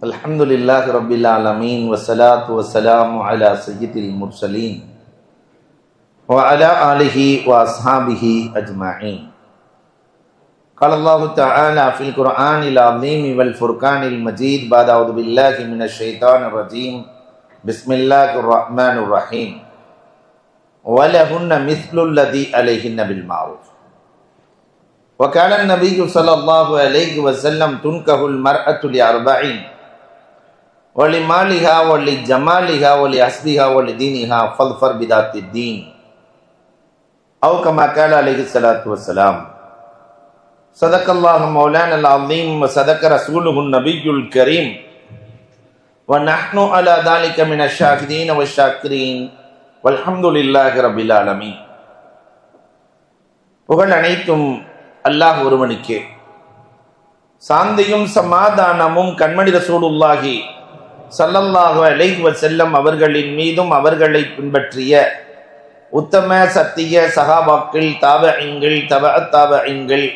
அல்ஹம்துலில்லாஹி ரப்பில் ஆலமீன் வஸ்ஸலாத்து வஸ்ஸலாமு அலா சய்யிதில் முர்ஸலீன் வ அலா ஆலிஹி வ அஸ்ஹாபிஹி அஜ்மஈன். قال الله تعالى في القرآن العظيم والفرقان المجيد بعد أعوذ بالله من الشيطان الرجيم بسم الله الرحمن الرحيم ولهن مثل الذي عليهن بالمعروف وقال النبي صلى الله عليه وسلم تنكح المرأة لأربعين ولمالها ولجمالها ولحسبها ولدينها فاظفر بذات الدين أو كما قال عليه الصلاة والسلام. صدق الله مولانا العظيم وصدق رسوله النبي الكريم ونحن على ذلك من الشاهدين والشاكرين والحمد لله رب العالمين. புகழ் அனைத்தும் அல்லாஹ் ஒருவனுக்கே. சாந்தியும் சமாதானமும் கண்மணி ரசூலுல்லாஹி ஸல்லல்லாஹு அலைஹி வஸல்லம் அவர்களின் மீதும் அவர்களை பின்பற்றிய உத்தம சத்திய சஹாபாக்கள், தாபஈன்கள், தபஅத் தாபஈன்கள்,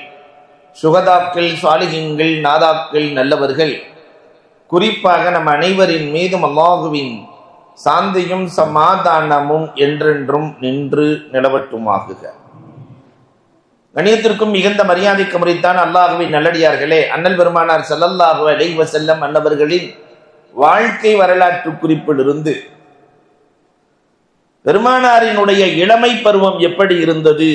சுஹதாக்கள், சாலிஹீன்கள், நாதாக்கள், நல்லவர்கள், குறிப்பாக நம் அனைவரின் மீதும் அல்லாஹுவின் சாந்தியும் சமாதானமும் என்றென்றும் நின்று நிலவட்டுமாகுக. கணியத்திற்கும் மிகுந்த மரியாதைக்கு முறைத்தான் அல்லாஹுவின் நல்லடியார்களே, அண்ணல் பெருமானார் ஸல்லல்லாஹு அலைஹி வஸல்லம் அன்னவர்களின் வாழ்க்கை வரலாற்று குறிப்பிலிருந்து பெருமானாரினுடைய இளமை பருவம் எப்படி இருந்தது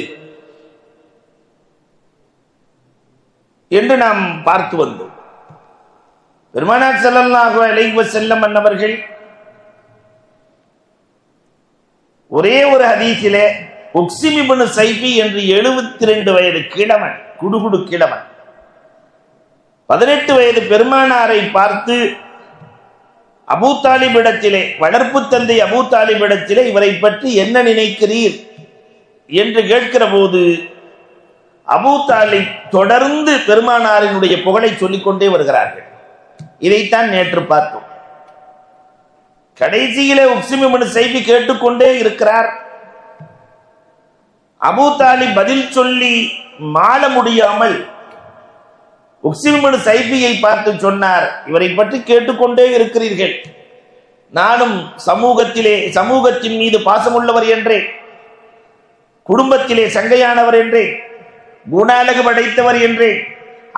என்று நாம் பார்த்து வந்தோம். பெருமானார் ஸல்லல்லாஹு அலைஹி வஸல்லம் அன்னவர்கள் ஒரே ஒரு ஹதீஸிலே உக்ஸிம் இப்னு ஸைஃபி என்று 72 வயது கிழவன், குடுகுடு கிழவன், 18 வயது பெருமானாரை பார்த்து அபூ தாலிப் இடத்திலே, வளர்ப்பு தந்தை அபூ தாலிப் இடத்திலே இவரை பற்றி என்ன நினைக்கிறீர் என்று கேட்கிற போது அபூ தாலிப் தொடர்ந்து பெருமானாரினுடைய புகழை சொல்லிக்கொண்டே வருகிறார்கள். இதைத்தான் நேற்று பார்த்தோம். கடைசியிலே உக்ஸிம் இப்னு ஸைஃபி கேட்டுக்கொண்டே இருக்கிறார். அபூ தாலிப் பதில் சொல்லி மாள முடியாமல் உக்ஸிம் இப்னு ஸைஃபியை பார்த்து சொன்னார், இவரை பற்றி கேட்டுக்கொண்டே இருக்கிறீர்கள், நானும் சமூகத்தின் மீது பாசமுள்ளவர் என்றே, குடும்பத்திலே சங்கையானவர் என்றே, குணாலகு படைத்தவர் என்றே,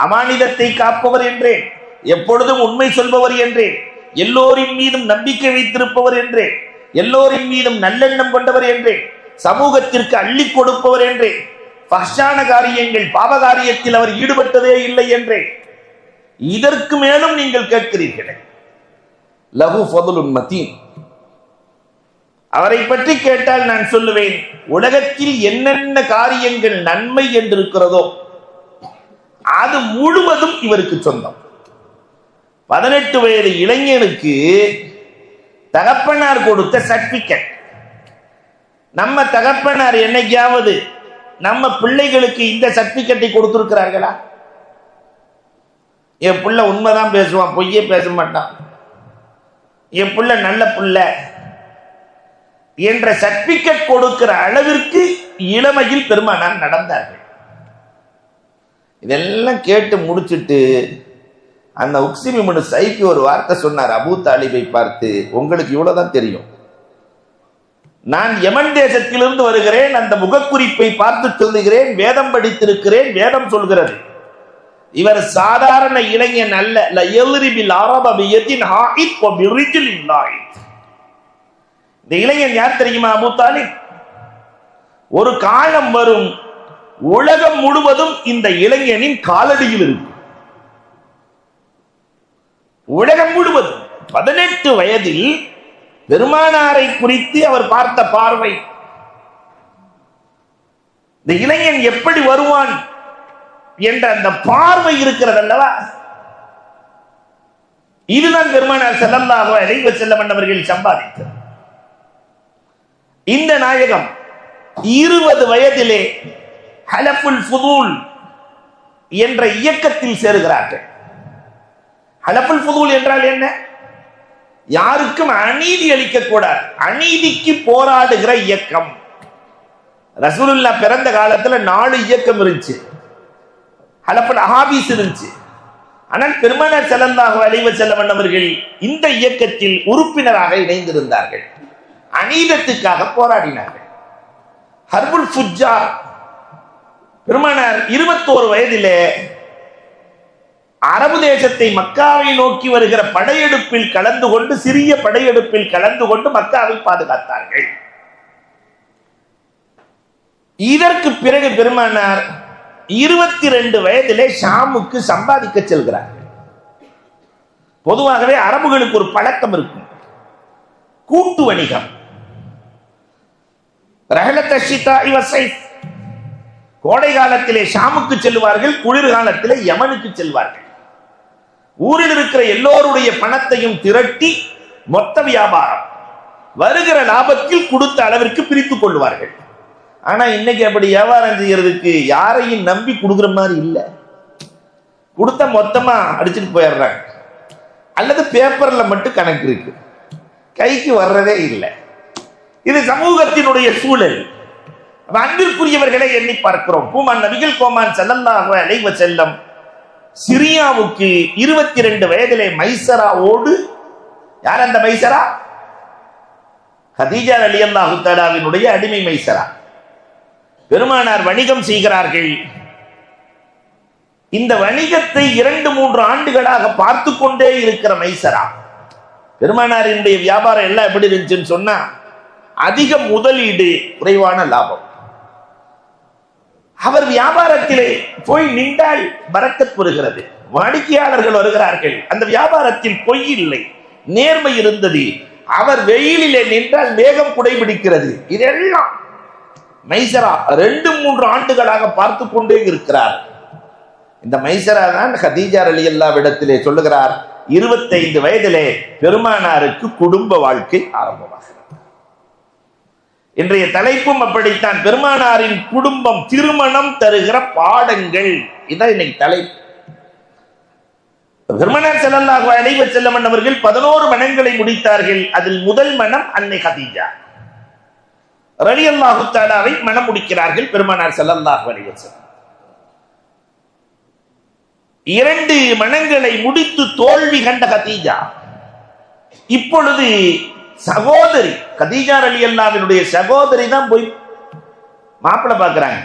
அமானிதத்தை காப்பவர் என்றே, எப்பொழுதும் உண்மை சொல்பவர் என்றே, எல்லோரின் மீதும் நம்பிக்கை வைத்திருப்பவர் என்றே, எல்லோரின் மீதும் நல்லெண்ணம் கொண்டவர் என்றே, சமூகத்திற்கு அள்ளி கொடுப்பவர் என்றே, ஃபஹ்ஷான காரியங்கள் பாவகாரியத்தில் அவர் ஈடுபட்டதே இல்லை என்றே, இதற்கு மேலும் நீங்கள் கேட்கிறீர்களே. லஹு ஃபதுலுன் மதீன், அவரை பற்றி கேட்டால் நான் சொல்லுவேன், உலகத்தில் என்னென்ன காரியங்கள் நன்மை என்று இருக்கிறதோ அது முழுவதும் இவருக்கு சொந்தம். 18 வயது இளைஞனுக்கு தகப்பனார் கொடுத்த சர்டிபிகேட். நம்ம தகப்பனார் என்னைக்காவது நம்ம பிள்ளைகளுக்கு இந்த சர்டிபிகேட்டை கொடுத்திருக்கிறார்களா? என் பிள்ளை உண்மைதான் பேசுவான், பொய்யே பேச மாட்டான், என் பிள்ளை நல்ல பிள்ளை என்ற சர்டிபிகேட் கொடுக்கிற அளவிற்கு இளமையில் பெருமானார் நடந்தார்கள். இதெல்லாம் கேட்டு முடிச்சுட்டு அந்த உக்ஸிம் இப்னு ஸைஃபி ஒரு வார்த்தை சொன்னார் அபூ தாலிபை பார்த்து, உங்களுக்கு இவ்வளவுதான் தெரியும், நான் யமன் தேசத்திலிருந்து வருகிறேன், அந்த முகக்குறிப்பை பார்த்து சொல்லுகிறேன், வேதம் படித்திருக்கிறேன், வேதம் சொல்கிறது இவர் சாதாரண இளைஞன் அல்ல. இந்த இளைஞன் யார் தெரியுமா? அபூ தாலிப். ஒரு காலம் வரும், உலகம் முழுவதும் இந்த இளைஞனின் காலடியில் இருக்கும். உலகம் முழுவதும் 18 வயதில் பெருமானாரை குறித்து அவர் பார்த்த பார்வை, இந்த இளைஞன் எப்படி வருவான் என்ற அந்த பார்வை இருக்கிறது அல்லவா, இதுதான் பெருமானார் ஸல்லல்லாஹு அலைஹி வஸல்லம் அவர்கள் சம்பாதித்தது. இந்த நாயகம் 20 வயதிலே ஹலஃபுல் ஃபுதூல் என்ற இயக்கத்தில் சேருகிறார்கள். ஹலஃபுல் ஃபுதூல் என்றால் என்ன? யாருக்கும் அநீதி அளிக்க கூடாது, அநீதிக்கு போராடுகிற இயக்கம். ரசூலுல்லாஹ் பிறந்த காலத்துல 4 இயக்கம் இருந்துச்சு. ஹலஃபுல் அஹாபீஸ் இருந்துச்சு, ஆனால் பெருமானார் ஸல்லல்லாஹு அலைஹி வஸல்லம் அவர்கள் இந்த இயக்கத்தில் உறுப்பினராக இணைந்திருந்தார்கள். அநீதத்துக்காக போராடினார்கள். ஹர்புல் ஃபுஜ்ஜார் பெருமானார் 21 வயதிலே அரபு தேசத்தை மக்காவை நோக்கி வருகிற படையெடுப்பில் கலந்து கொண்டு, சிறிய படையெடுப்பில் கலந்து கொண்டு மக்காவை பாதுகாத்தார்கள். இதற்கு பிறகு பெருமானார் 22 வயதிலே ஷாமுக்கு சம்பாதிக்க செல்கிறார். பொதுவாகவே அரபுகளுக்கு ஒரு பழக்கம் இருக்கும், கூட்டு வணிகம். கோடை காலத்திலே ஷாமுக்கு செல்வார்கள், குளிர்காலத்திலே யமனுக்கு செல்வார்கள். ஊரில் இருக்கிற எல்லோருடைய பணத்தையும் திரட்டி மொத்த வியாபாரம், வருகிற லாபத்தில் கொடுத்த அளவிற்கு பிரித்துக் கொள்வார்கள். ஆனா இன்னைக்கு அப்படி வியாபாரம் செய்யறதுக்கு யாரையும் நம்பி கொடுக்குற மாதிரி இல்லை. கொடுத்த மொத்தமா அடிச்சுட்டு போயிடுறாங்க, அல்லது பேப்பர்ல மட்டும் கணக்கு இருக்கு, கைக்கு வர்றதே இல்லை. இது சமூகத்தினுடைய சூழல். அன்பிற்குரியவர்களை எண்ணி பார்க்கிறோம். பூமான் நபிகள் கோமான் ஸல்லல்லாஹு அலைஹி வஸல்லம் சிரியாவுக்கு 22 வயதிலே மைசராவோடு, யார் அந்த மைசரா? ஹதீஜா ரலியல்லாஹு தஆலாவினுடைய அடிமை மைசரா. பெருமானார் வணிகம் செய்கிறார்கள். இந்த வணிகத்தை 2-3 ஆண்டுகளாக பார்த்து கொண்டே இருக்கிற மைசரா, பெருமானாரினுடைய வியாபாரம் எல்லாம் எப்படி இருந்துச்சுன்னு சொன்னா, அதிக முதலீடு, குறைவான லாபம். அவர் வியாபாரத்திலே போய் நின்றால் பரக்கத் வருகிறது, வாடிக்கையாளர்கள் வருகிறார்கள். அந்த வியாபாரத்தில் பொய் இல்லை, நேர்மை இருந்தது. அவர் வெயிலிலே நின்றால் மேகம் குடைபிடிக்கிறது. இதெல்லாம் மைசரா 2-3 ஆண்டுகளாக பார்த்து கொண்டே இருக்கிறார். இந்த மைசரா தான் ஹதீஜா ரலியல்லாஹு இடத்திலே சொல்லுகிறார், 25 வயதிலே பெருமானாருக்கு குடும்ப வாழ்க்கை ஆரம்பமாகிறது. இன்றைய தலைப்பும் அப்படித்தான், பெருமானாரின் குடும்பம், திருமணம் தருகிற பாடங்கள். இதான் இன்னைக்கு தலைப்பு. பெருமானார் ஸல்லல்லாஹு அலைஹி வஸல்லம் அவர்கள் 11 மணங்களை முடித்தார்கள். அதில் முதல் மணம் அன்னை ஹதீஜா ரலியல்லாஹு தஆலாவை மணம் முடிக்கிறார்கள் பெருமானார் ஸல்லல்லாஹு அலைஹி வஸல்லம். 2 மணங்களை முடித்து தோல்வி கண்ட ஹதீஜா இப்பொழுது சகோதரி கதீஜா ரலியல்லாஹுவினுடைய சகோதரி தான் போய் மாப்பிள்ளை பார்க்கிறாங்க.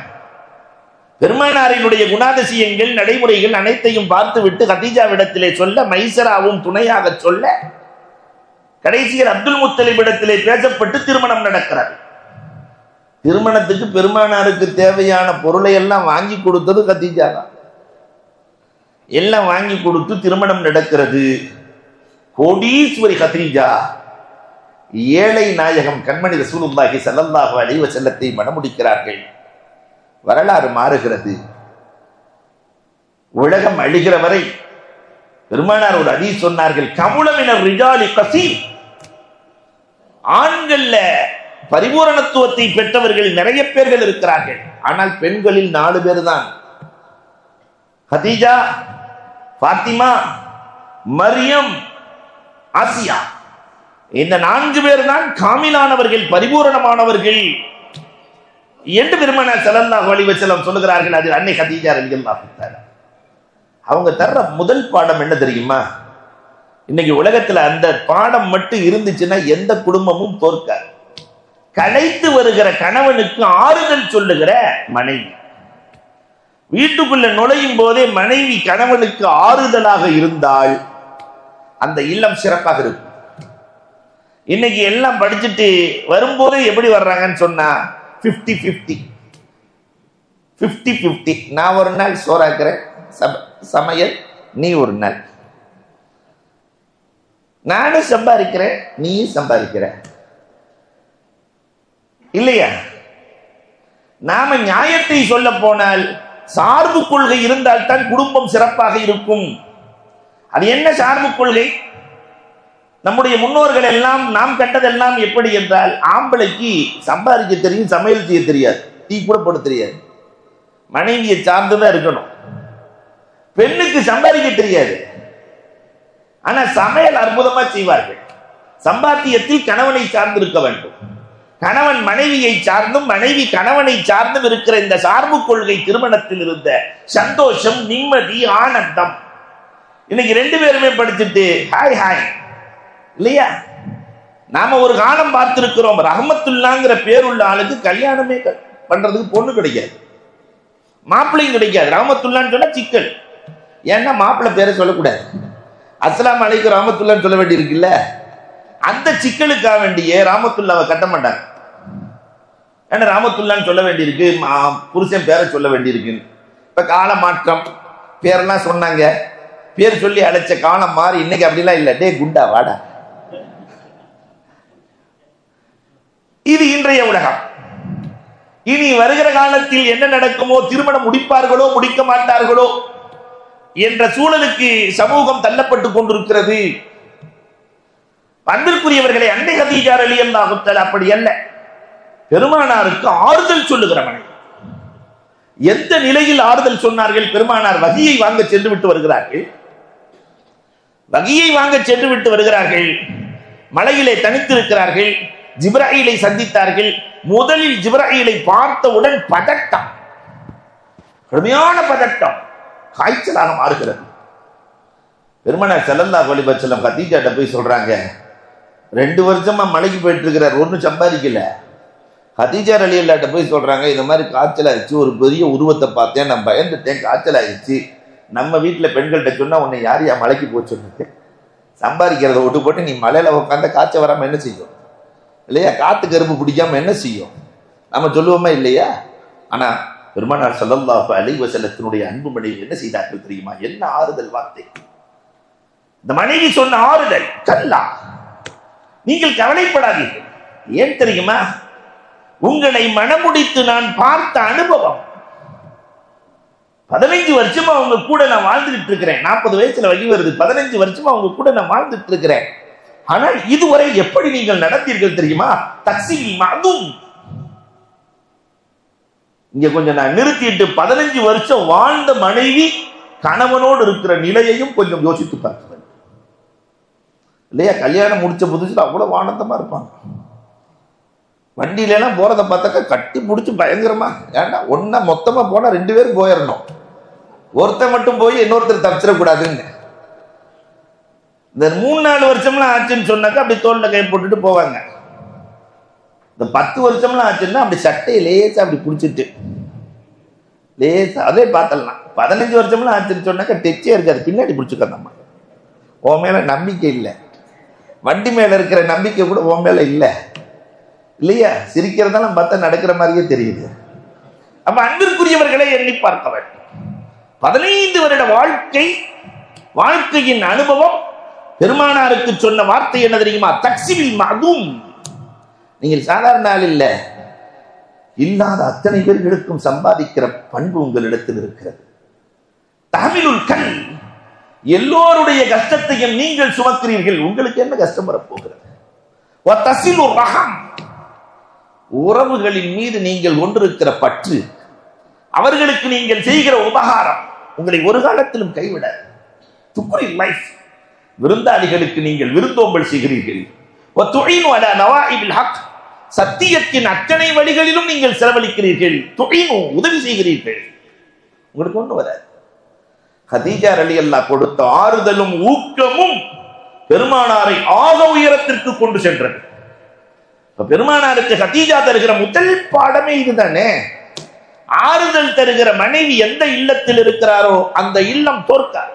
பெருமானாரினுடைய குணாதிசயங்கள், நடைமுறைகள் அனைத்தையும் பார்த்து விட்டு கதீஜாவிடத்திலே சொல்ல, மைசராவும் துணையாக சொல்ல, கடைசியில் அப்துல் முத்தலிப் இடத்திலே பேசப்பட்டு திருமணம் நடக்கிறது. திருமணத்துக்கு பெருமானாருக்கு தேவையான பொருளை எல்லாம் வாங்கி கொடுத்தது கதீஜா தான். எல்லாம் வாங்கி கொடுத்து திருமணம் நடக்கிறது. கோடீஸ்வரி கதீஜா ஏழை நாயகம் கண்மணி ரசூலுல்லாஹி ஸல்லல்லாஹு அலைஹி வஸல்லத்தை மணமுடிக்கிறார்கள். வரலாறு மாறுகிறது. உலகம் அழிகிற வரை பெருமானார் ஒரு ஹதீஸ் சொன்னார்கள், கமுலமினர் ரிஜாலி கஸீர், ஆண்கள்ல பரிபூரணத்துவத்தை பெற்றவர்கள் நிறைய பேர்கள் இருக்கிறார்கள், ஆனால் பெண்களில் 4 பேர் தான். Khadija, Fatima, Maryam, Asiya. இந்த 4 பேர் தான் காமிலானவர்கள், பரிபூரணமானவர்கள் என்று பெருமானார் ஸல்லல்லாஹு அலைஹி வஸல்லம் சொல்லுகிறார்கள். அது அன்னை ஹதீஜா ரலியல்லாஹு தஆலா. அவங்க தர்ற முதல் பாடம் என்ன தெரியுமா? இன்னைக்கு உலகத்துல அந்த பாடம் மட்டும் இருந்துச்சுன்னா எந்த குடும்பமும் தோற்காது. களைத்து வருகிற கணவனுக்கு ஆறுதல் சொல்லுகிற மனைவி. வீட்டுக்குள்ள நுழையும் போதே மனைவி கணவனுக்கு ஆறுதலாக இருந்தால் அந்த இல்லம் சிறப்பாக இருக்கும். இன்னைக்கு எல்லாம் படிச்சுட்டு வரும்போது எப்படி வர்றாங்கன்னு சொன்னா 50-50. நான் ஒரு நாள் சோறாக்குறேன் சமையல், நீ ஒரு நாள். நானும் சம்பாதிக்கிறேன், நீயும் சம்பாதிக்கிற, இல்லையா? நாம நியாயத்தை சொல்ல போனால் சார்பு கொள்கை இருந்தால் தான் குடும்பம் சிறப்பாக இருக்கும். அது என்ன சார்பு கொள்கை? நம்முடைய முன்னோர்கள் எல்லாம் நாம் கண்டதெல்லாம் எப்படி என்றால், ஆம்பளைக்கு சம்பாதிக்க தெரியும், சமையல் செய்ய தெரியாது, டீ கூட போட தெரியாது, மனைவியை சார்ந்துதான் இருக்கணும். பெண்ணுக்கு சம்பாதிக்க தெரியாது, ஆனா சமையல் அற்புதமா செய்வார்கள். சம்பாத்தியத்தில் கணவனை சார்ந்து இருக்க வேண்டும். கணவன் மனைவியை சார்ந்தும் மனைவி கணவனை சார்ந்தும் இருக்கிற இந்த சார்பு கொள்கை திருமணத்தில் இருந்த சந்தோஷம், நிம்மதி, ஆனந்தம், இன்னைக்கு 2 பேருமே படிச்சுட்டு ஹாய் ஹாய் இல்லையா? நாம ஒரு காலம் பார்த்திருக்கிறோம், ரஹமத்துல்லாங்கிற பேருள்ள ஆளுக்கு கல்யாணமே பண்றதுக்கு பொண்ணு கிடைக்காது, மாப்பிள்ளையும் கிடைக்காது. ரஹமத்துல்லான்னு சொன்னா சிக்கல். ஏன்னா மாப்பிள்ளை பேரை சொல்லக்கூடாது, அஸ்ஸலாமு அலைக்கும் ரஹமத்துல்லான்னு சொல்ல வேண்டி இருக்குல்ல. அந்த சிக்கலுக்காக வேண்டிய ராமத்துல்லாவை கட்ட மாட்டாங்க. ஏன்னா ராமத்துல்லான்னு சொல்ல வேண்டியிருக்கு, புருஷன் பேரை சொல்ல வேண்டியிருக்கு. இப்ப கால மாற்றம், பேரெல்லாம் சொன்னாங்க, பேர் சொல்லி அழைச்ச காலம் மாறி இன்னைக்கு அப்படிலாம் இல்லை. டே குண்டா வாடா. இது இன்றைய உலகம். இனி வருகிற காலத்தில் என்ன நடக்குமோ, திருமணம் முடிப்பார்களோ முடிக்க மாட்டார்களோ என்ற சூழலுக்கு சமூகம் தள்ளப்பட்டு கொண்டிருக்கிறது. அன்பிற்குரியவர்களை, அன்னை கதீஜா ரலியல்லாஹு தஆலா அப்படி அல்ல, பெருமானாருக்கு ஆறுதல் சொல்லுகிற மனைவி. எந்த நிலையில் ஆறுதல் சொன்னார்கள்? பெருமானார் வகியை வாங்க சென்று விட்டு வருகிறார்கள், வகியை வாங்க சென்று விட்டு வருகிறார்கள், மலையிலே தனித்திருக்கிறார்கள், ஜிப்ராயிலை சந்தித்தார்கள். முதலில் ஜிப்ராயிலை பார்த்தவுடன் பதட்டம், கடுமையான பதட்டம், காய்ச்சலாக மாறுகிறது. பெருமானார் ஸல்லல்லாஹு அலைஹி வஸல்லம் கதீஜாட்ட போய் சொல்றாங்க, 2 வருஷமா மலைக்கு போயிட்டு இருக்கிறார், ஒன்றும் சம்பாதிக்கல. கதீஜா ரலியல்லாஹு போய் சொல்றாங்க, இந்த மாதிரி காய்ச்சல் ஆயிடுச்சு, ஒரு பெரிய உருவத்தை பார்த்தேன், நான் பயந்துட்டேன், காய்ச்சல் ஆயிடுச்சு. நம்ம வீட்டில் பெண்கள்கிட்ட சொன்னா உன்னை யார் மலைக்கு போச்சு சொன்னது? சம்பாதிக்கிறத விட்டு போட்டு நீ மலையில உட்காந்து காய்ச்சல் வராம என்ன செய்யும் இல்லையா? காத்து கரும்பு பிடிக்காம என்ன செய்யும்? நம்ம சொல்லுவோமா இல்லையா? ஆனா பெருமானார் ஸல்லல்லாஹு அலைஹி வஸல்லத்தினுடைய அன்பு மனைவி என்ன செய்தார்கள் தெரியுமா? என்ன ஆறுதல் வார்த்தை! இந்த மனைவி சொன்ன ஆறுதல், கல்லா, நீங்கள் கவலைப்படாதீர்கள். ஏன் தெரியுமா? உங்களை மனமுடித்து நான் பார்த்த அனுபவம். 15 வருஷமா அவங்க கூட நான் வாழ்ந்துட்டு இருக்கிறேன். 40 வயசுல வகி வருது, 15 வருஷமா அவங்க கூட நான் வாழ்ந்துட்டு இருக்கிறேன். ஆனால் இதுவரை எப்படி நீங்கள் நடந்தீர்கள் தெரியுமா? தக்ஸீல் மஅதும். இங்க கொஞ்சம் நான் நிறுத்திட்டு, 15 வருஷம் வாழ்ந்த மனைவி கணவனோடு இருக்கிற நிலையையும் கொஞ்சம் யோசித்து பார்க்க வேண்டும் இல்லையா? கல்யாணம் முடிச்ச புதுசுல அவ்வளவு ஆனந்தமா இருப்பாங்க. வண்டியில எல்லாம் போறதை பார்த்தாக்க கட்டி பிடிச்சி பயங்கரமா. ஏன்னா ஒன்னா மொத்தமா போனா 2 பேரும் போயிடணும், ஒருத்தர் மட்டும் போய் இன்னொருத்தர் தப்பிச்சிடக்கூடாதுன்னு. இந்த 3-4 வருஷம்லாம் ஆச்சுன்னு சொன்னாக்கா அப்படி தோல்ல கை போட்டுட்டு போவாங்க. இந்த 10 வருஷம்லாம் ஆச்சுன்னா அப்படி சட்டையை லேசா அப்படி பிடிச்சிட்டு லேசா அதே பார்த்தலாம். 15 வருஷம்லாம் ஆச்சுன்னு சொன்னாக்கா டெச்சே இருக்காது, பின்னாடி பிடிச்சிக்கந்தம்மா. உன் மேல நம்பிக்கை இல்லை, வண்டி மேல இருக்கிற நம்பிக்கை கூட உன் மேல இல்லை இல்லையா? சிரிக்கிறதெல்லாம் பார்த்தா நடக்கிற மாதிரியே தெரியுது. அப்ப அன்பிற்குரியவர்களை எண்ணி பார்க்க வேண்டும். 15 வருட வாழ்க்கையின் அனுபவம். பெருமானாருக்கு சொன்ன வார்த்தை என்ன தெரியுமா? தக்ஸீல் மஅதும். நீங்கள் சாதாரண ஆள் இல்ல, இல்லாத அத்தனை பேர்களுக்கும் சம்பாதிக்கிற பண்பு உங்களிடத்தில் இருக்கிறது. தஹ்மிலுல் கல், எல்லோருடைய கஷ்டத்தையும் நீங்கள் சுமக்கிறீர்கள். உங்களுக்கு என்ன கஷ்டம் வரப்போகிறது? வ தஸிலுர் ரஹம், உறவுகளின் மீது நீங்கள் ஒன்றிருக்கிற பற்று, அவர்களுக்கு நீங்கள் செய்கிற உபகாரம் உங்களை ஒரு காலத்திலும் கைவிட. துக்ரில் லைஃப், விருந்தாளிகளுக்கு நீங்கள் விருந்தோம்பல் செய்கிறீர்கள். வ துஈனு அலா நவாஇபில் ஹக், சத்தியத்தின் அத்தனை வழிகளிலும் நீங்கள் செலவழிக்கிறீர்கள். துஈனு, உதவி செய்கிறீர்கள். உங்களுக்கு ஒண்ணு வராது. கதீஜா ரலியல்லாஹு கொடுத்த ஆறுதலும் ஊக்கமும் பெருமானாரை ஆக உயரத்திற்கு கொண்டு சென்றது. பெருமானாருக்கு கதீஜா தருகிற முதல் பாடமே இதுதானே. ஆறுதல் தருகிற மனைவி எந்த இல்லத்தில் இருக்கிறாரோ அந்த இல்லம் தோற்காது.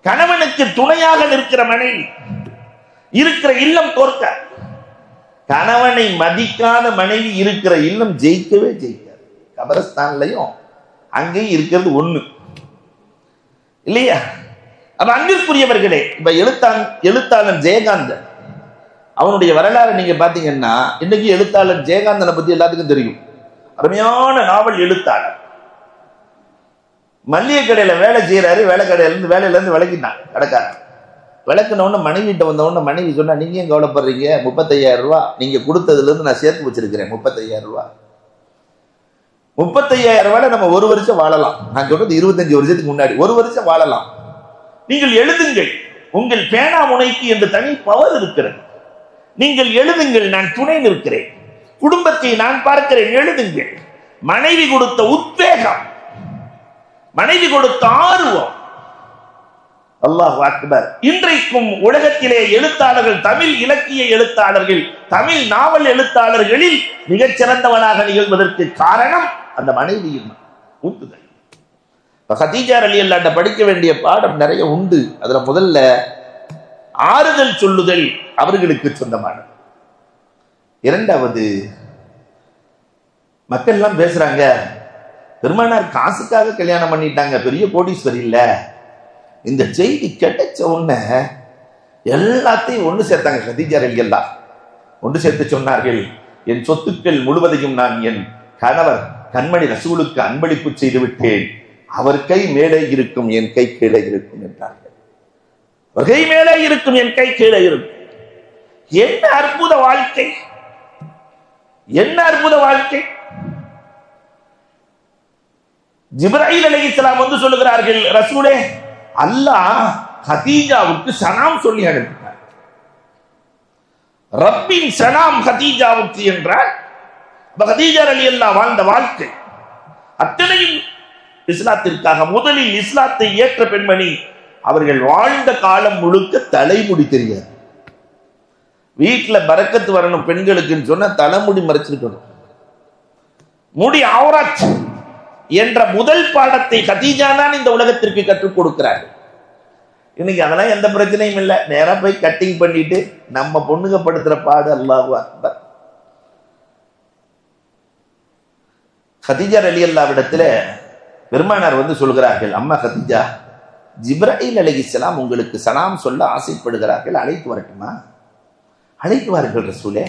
கணவனுக்கு துணையாக நிற்கிற மனைவி இருக்கிற இல்லம் தோற்காது. கணவனை மதிக்காத மனைவி இருக்கிற இல்லம் ஜெயிக்கவே ஜெயிக்காது. கபரஸ்தான்லயும் அங்கேயும் இருக்கிறது ஒண்ணு இல்லையா? அப்ப அன்பிற்குரியவர்களே, இப்ப எழுத்தாளன் ஜெயகாந்தன், அவனுடைய வரலாறு நீங்க பாத்தீங்கன்னா, இன்னைக்கு எழுத்தாளர் ஜெயகாந்தனை பத்தி எல்லாத்துக்கும் தெரியும். அருமையான நாவல் எழுத்தாளர். மல்லிகை கடையில வேலை செய்யறாரு, வேலையில இருந்து விளக்கினான் கடைக்காரன். விளக்குனவொன்னு மனைவிட்ட வந்தவொன்னு மனைவி சொன்னா, நீங்க ஏன் கவலைப்படுறீங்க, 35,000 ரூபாய் நீங்க கொடுத்ததுல இருந்து நான் சேர்த்து வச்சிருக்கிறேன். 35,000 ரூபாய் 35,000 ரூபாய் நம்ம 1 வருஷம் வாழலாம். நான் சொல்றது 25 வருஷத்துக்கு முன்னாடி. 1 வருஷம் வாழலாம். நீங்கள் எழுதுங்கள், உங்கள் பேனா முனைக்கு என்று தனி பவர் இருக்கிறது. நீங்கள் எழுதுங்கள், நான் துணை நிற்கிறேன், குடும்பத்தை நான் பார்க்கிறேன், எழுதுங்கள். மனைவி கொடுத்த உத்வேகம், மனைவி கொடுத்த ஆர்வம், அல்லாஹ் அக்பர். இன்றைக்கும் உலகத்திலே எழுத்தாளர்கள், தமிழ் இலக்கிய எழுத்தாளர்கள், தமிழ் நாவல் எழுத்தாளர்களில் மிகச் சிறந்தவனாக நிகழ்வதற்கு காரணம் அந்த மனைவியின் ஊட்டுதல். கதீஜா ரலியல்லாஹு அன்ஹா படிக்க வேண்டிய பாடம் நிறைய உண்டு. அதுல முதல்ல ஆறுதல் சொல்லுதல் அவர்களுக்கு சொந்தமானது. இரண்டாவது, மக்கள் எல்லாம் பேசுறாங்க, பெருமானார் காசுக்காக கல்யாணம் பண்ணிட்டாங்க, பெரிய கோடீஸ்வரி இல்ல. இந்த செய்தி கிடைச்ச உடனே எல்லாத்தையும் ஒன்று சேர்த்தாங்க. கதீஜா ரலியல்லாஹு ஒன்று சேர்த்து சொன்னார்கள், என் சொத்துக்கள் முழுவதையும் நான் என் கணவர் கண்மணி ரசூலுக்கு அன்பளிப்பு செய்து விட்டேன். அவர் கை மேலே இருக்கும், என் கை கீழே இருக்கும் என்றார்கள். அவர் கை மேலே இருக்கும், என் கை கீழே இருக்கும். என்ன அற்புத வாழ்க்கை, என்ன அற்புத வாழ்க்கை. ஜிப்ராயில் அலைஹிஸ்ஸலாம் வந்து சொல்லுகிறார்கள், ரசூலே, அல்லாஹ் கதீஜாவுக்கு சலாம் சொல்லி அனுப்பினார். ரப்பின் சலாம் கதீஜாவுக்கு என்றால் கதீஜா ரலியல்லாஹு வாழ்ந்த வாழ்க்கை அத்தனையும் இஸ்லாத்திற்காக. முதலில் இஸ்லாத்தை ஏற்ற பெண்மணி. அவர்கள் வாழ்ந்த காலம் முழுக்க தலைமுடி தெரியாது. வீட்டுல பரக்கத்து வரணும் பெண்களுக்குன்னு சொன்னா தலைமுடி மறைச்சிருக்கணும். முடி அவுரத் என்ற முதல் பாடத்தை கதீஜா தான் இந்த உலகத்திற்கு கற்றுக் கொடுக்கிறார்கள். இன்னைக்கு அதெல்லாம் எந்த பிரச்சனையும் இல்லை, நேரா போய் கட்டிங் பண்ணிட்டு நம்ம பொண்ணுங்க படுத்துற பாடு. அல்லாஹு அக்பர். கதீஜா ரலியல்லாஹு இடத்துல பெருமானார் வந்து சொல்கிறார்கள், அம்மா கதீஜா, ஜிப்ராயில் அலைஹிஸ்ஸலாம் உங்களுக்கு சலாம் சொல்ல ஆசைப்படுகிறார்கள், அழைத்து வரட்டுமா? அழைத்து வாருங்கள் ரசூலே.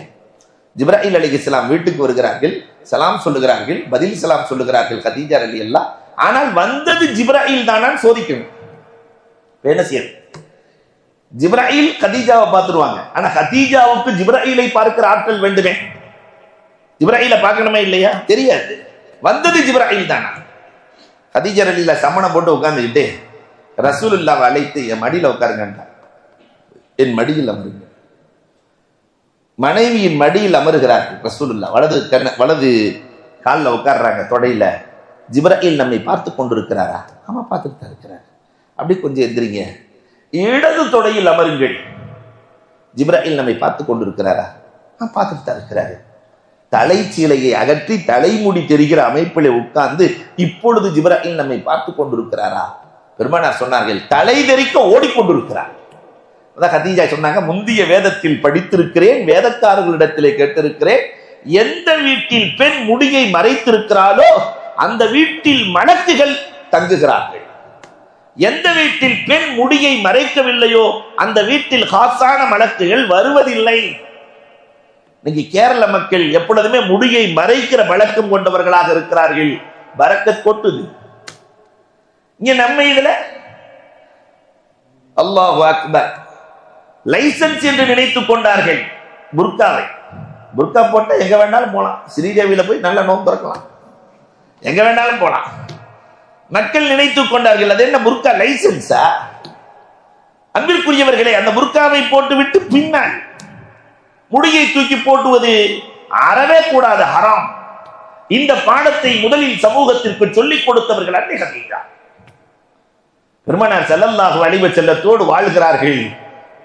ஜிப்ராயில் அலைஹிஸ்ஸலாம் வீட்டுக்கு வருகிறார்கள், சலாம் சொல்லுகிறார்கள், பதில் சலாம் சொல்லுகிறார்கள் கதீஜா ரலியல்லாஹு. ஆனால் வந்தது ஜிப்ராயில் தானான்னு சோதிக்கணும். என்ன செய்ய, ஜிப்ராயில் கதீஜாவை பார்த்துருவாங்க, ஆனா கதீஜாவுக்கு ஜிப்ராயிலை பார்க்கிற ஆட்கள் வேண்டுமே. ஜிப்ராயிலை பார்க்கணுமே இல்லையா? தெரியாது. வந்தது ஜிப்ராயில் தானா. கதீஜா ரலியல்லாஹு சம்மணம் போட்டு உட்கார்ந்துக்கிட்டு ரசூலுல்லாஹ்வை அழைத்து என் மடியில உட்காருங்கன்றார். என் மடியில் அமருங்க. மனைவியின் மடியில் அமருகிறார்கள் ரசூலுல்லாஹ். வலது காலில் உட்கார்றாங்க, தொடையில. ஜிப்ராயில் நம்மை பார்த்து கொண்டிருக்கிறாரா? ஆமா, பார்த்துட்டு தான் இருக்கிறார். அப்படி கொஞ்சம் எந்திரிங்க. இடது தொடையில் அமருங்கள். ஜிப்ராயில் நம்மை பார்த்து கொண்டிருக்கிறாரா? பார்த்துட்டு தான் இருக்கிறாரு. தலைச்சீலையை அகற்றி தலைமுடி தெரிகிற அமைப்பிலே உட்கார்ந்து இப்பொழுது ஜிப்ராயில் நம்மை பார்த்து கொண்டிருக்கிறாரா? பெருமானார் சொன்னார்கள், தலை தெரிக்க ஓடிக்கொண்டிருக்கிறார். கதீஜா சொன்னாங்க, முந்திய வேதத்தில் படித்திருக்கிறேன், வேதக்காரர்களிடத்திலே கேட்டிருக்கிறேன், எந்த வீட்டில் பெண் முடியை மறைத்திருக்கிறாளோ அந்த வீட்டில் மலக்குகள் தங்குகிறார்கள். எந்த வீட்டில் பெண் முடியை மறைக்கவில்லையோ அந்த வீட்டில் காசான மலக்குகள் வருவதில்லை. இன்னைக்கு கேரள மக்கள் எப்பொழுதுமே முடியை மறைக்கிற வழக்கம் கொண்டவர்களாக இருக்கிறார்கள். பரக்கத் கொட்டுது. இங்க நம்ம இதுல அல்லாஹு அக்பர் லைசன்ஸ் என்று நினைத்துக் கொண்டார்கள் புர்காவை. புர்கா போட்ட எங்க வேணாலும் போலாம். ஸ்ரீதேவியில போய் நல்ல நோன்பு திறக்கலாம், எங்க வேணாலும் போலாம். மக்கள் நினைத்துக் கொண்டார்கள் அது என்ன புர்கா லைசன்ஸா? அன்பிற்குரியவர்களே, அந்த புர்காவை போட்டுவிட்டு பின்னால் முடியை தூக்கி போட்டுவது அறவே கூடாது, ஹராம். இந்த பாடத்தை முதலில் சமூகத்திற்கு சொல்லிக் கொடுத்தவர்கள் அன்னை கதீஜா. பெருமானார் ஸல்லல்லாஹு அலைஹி வஸல்லத்தோடு வாழ்கிறார்கள்.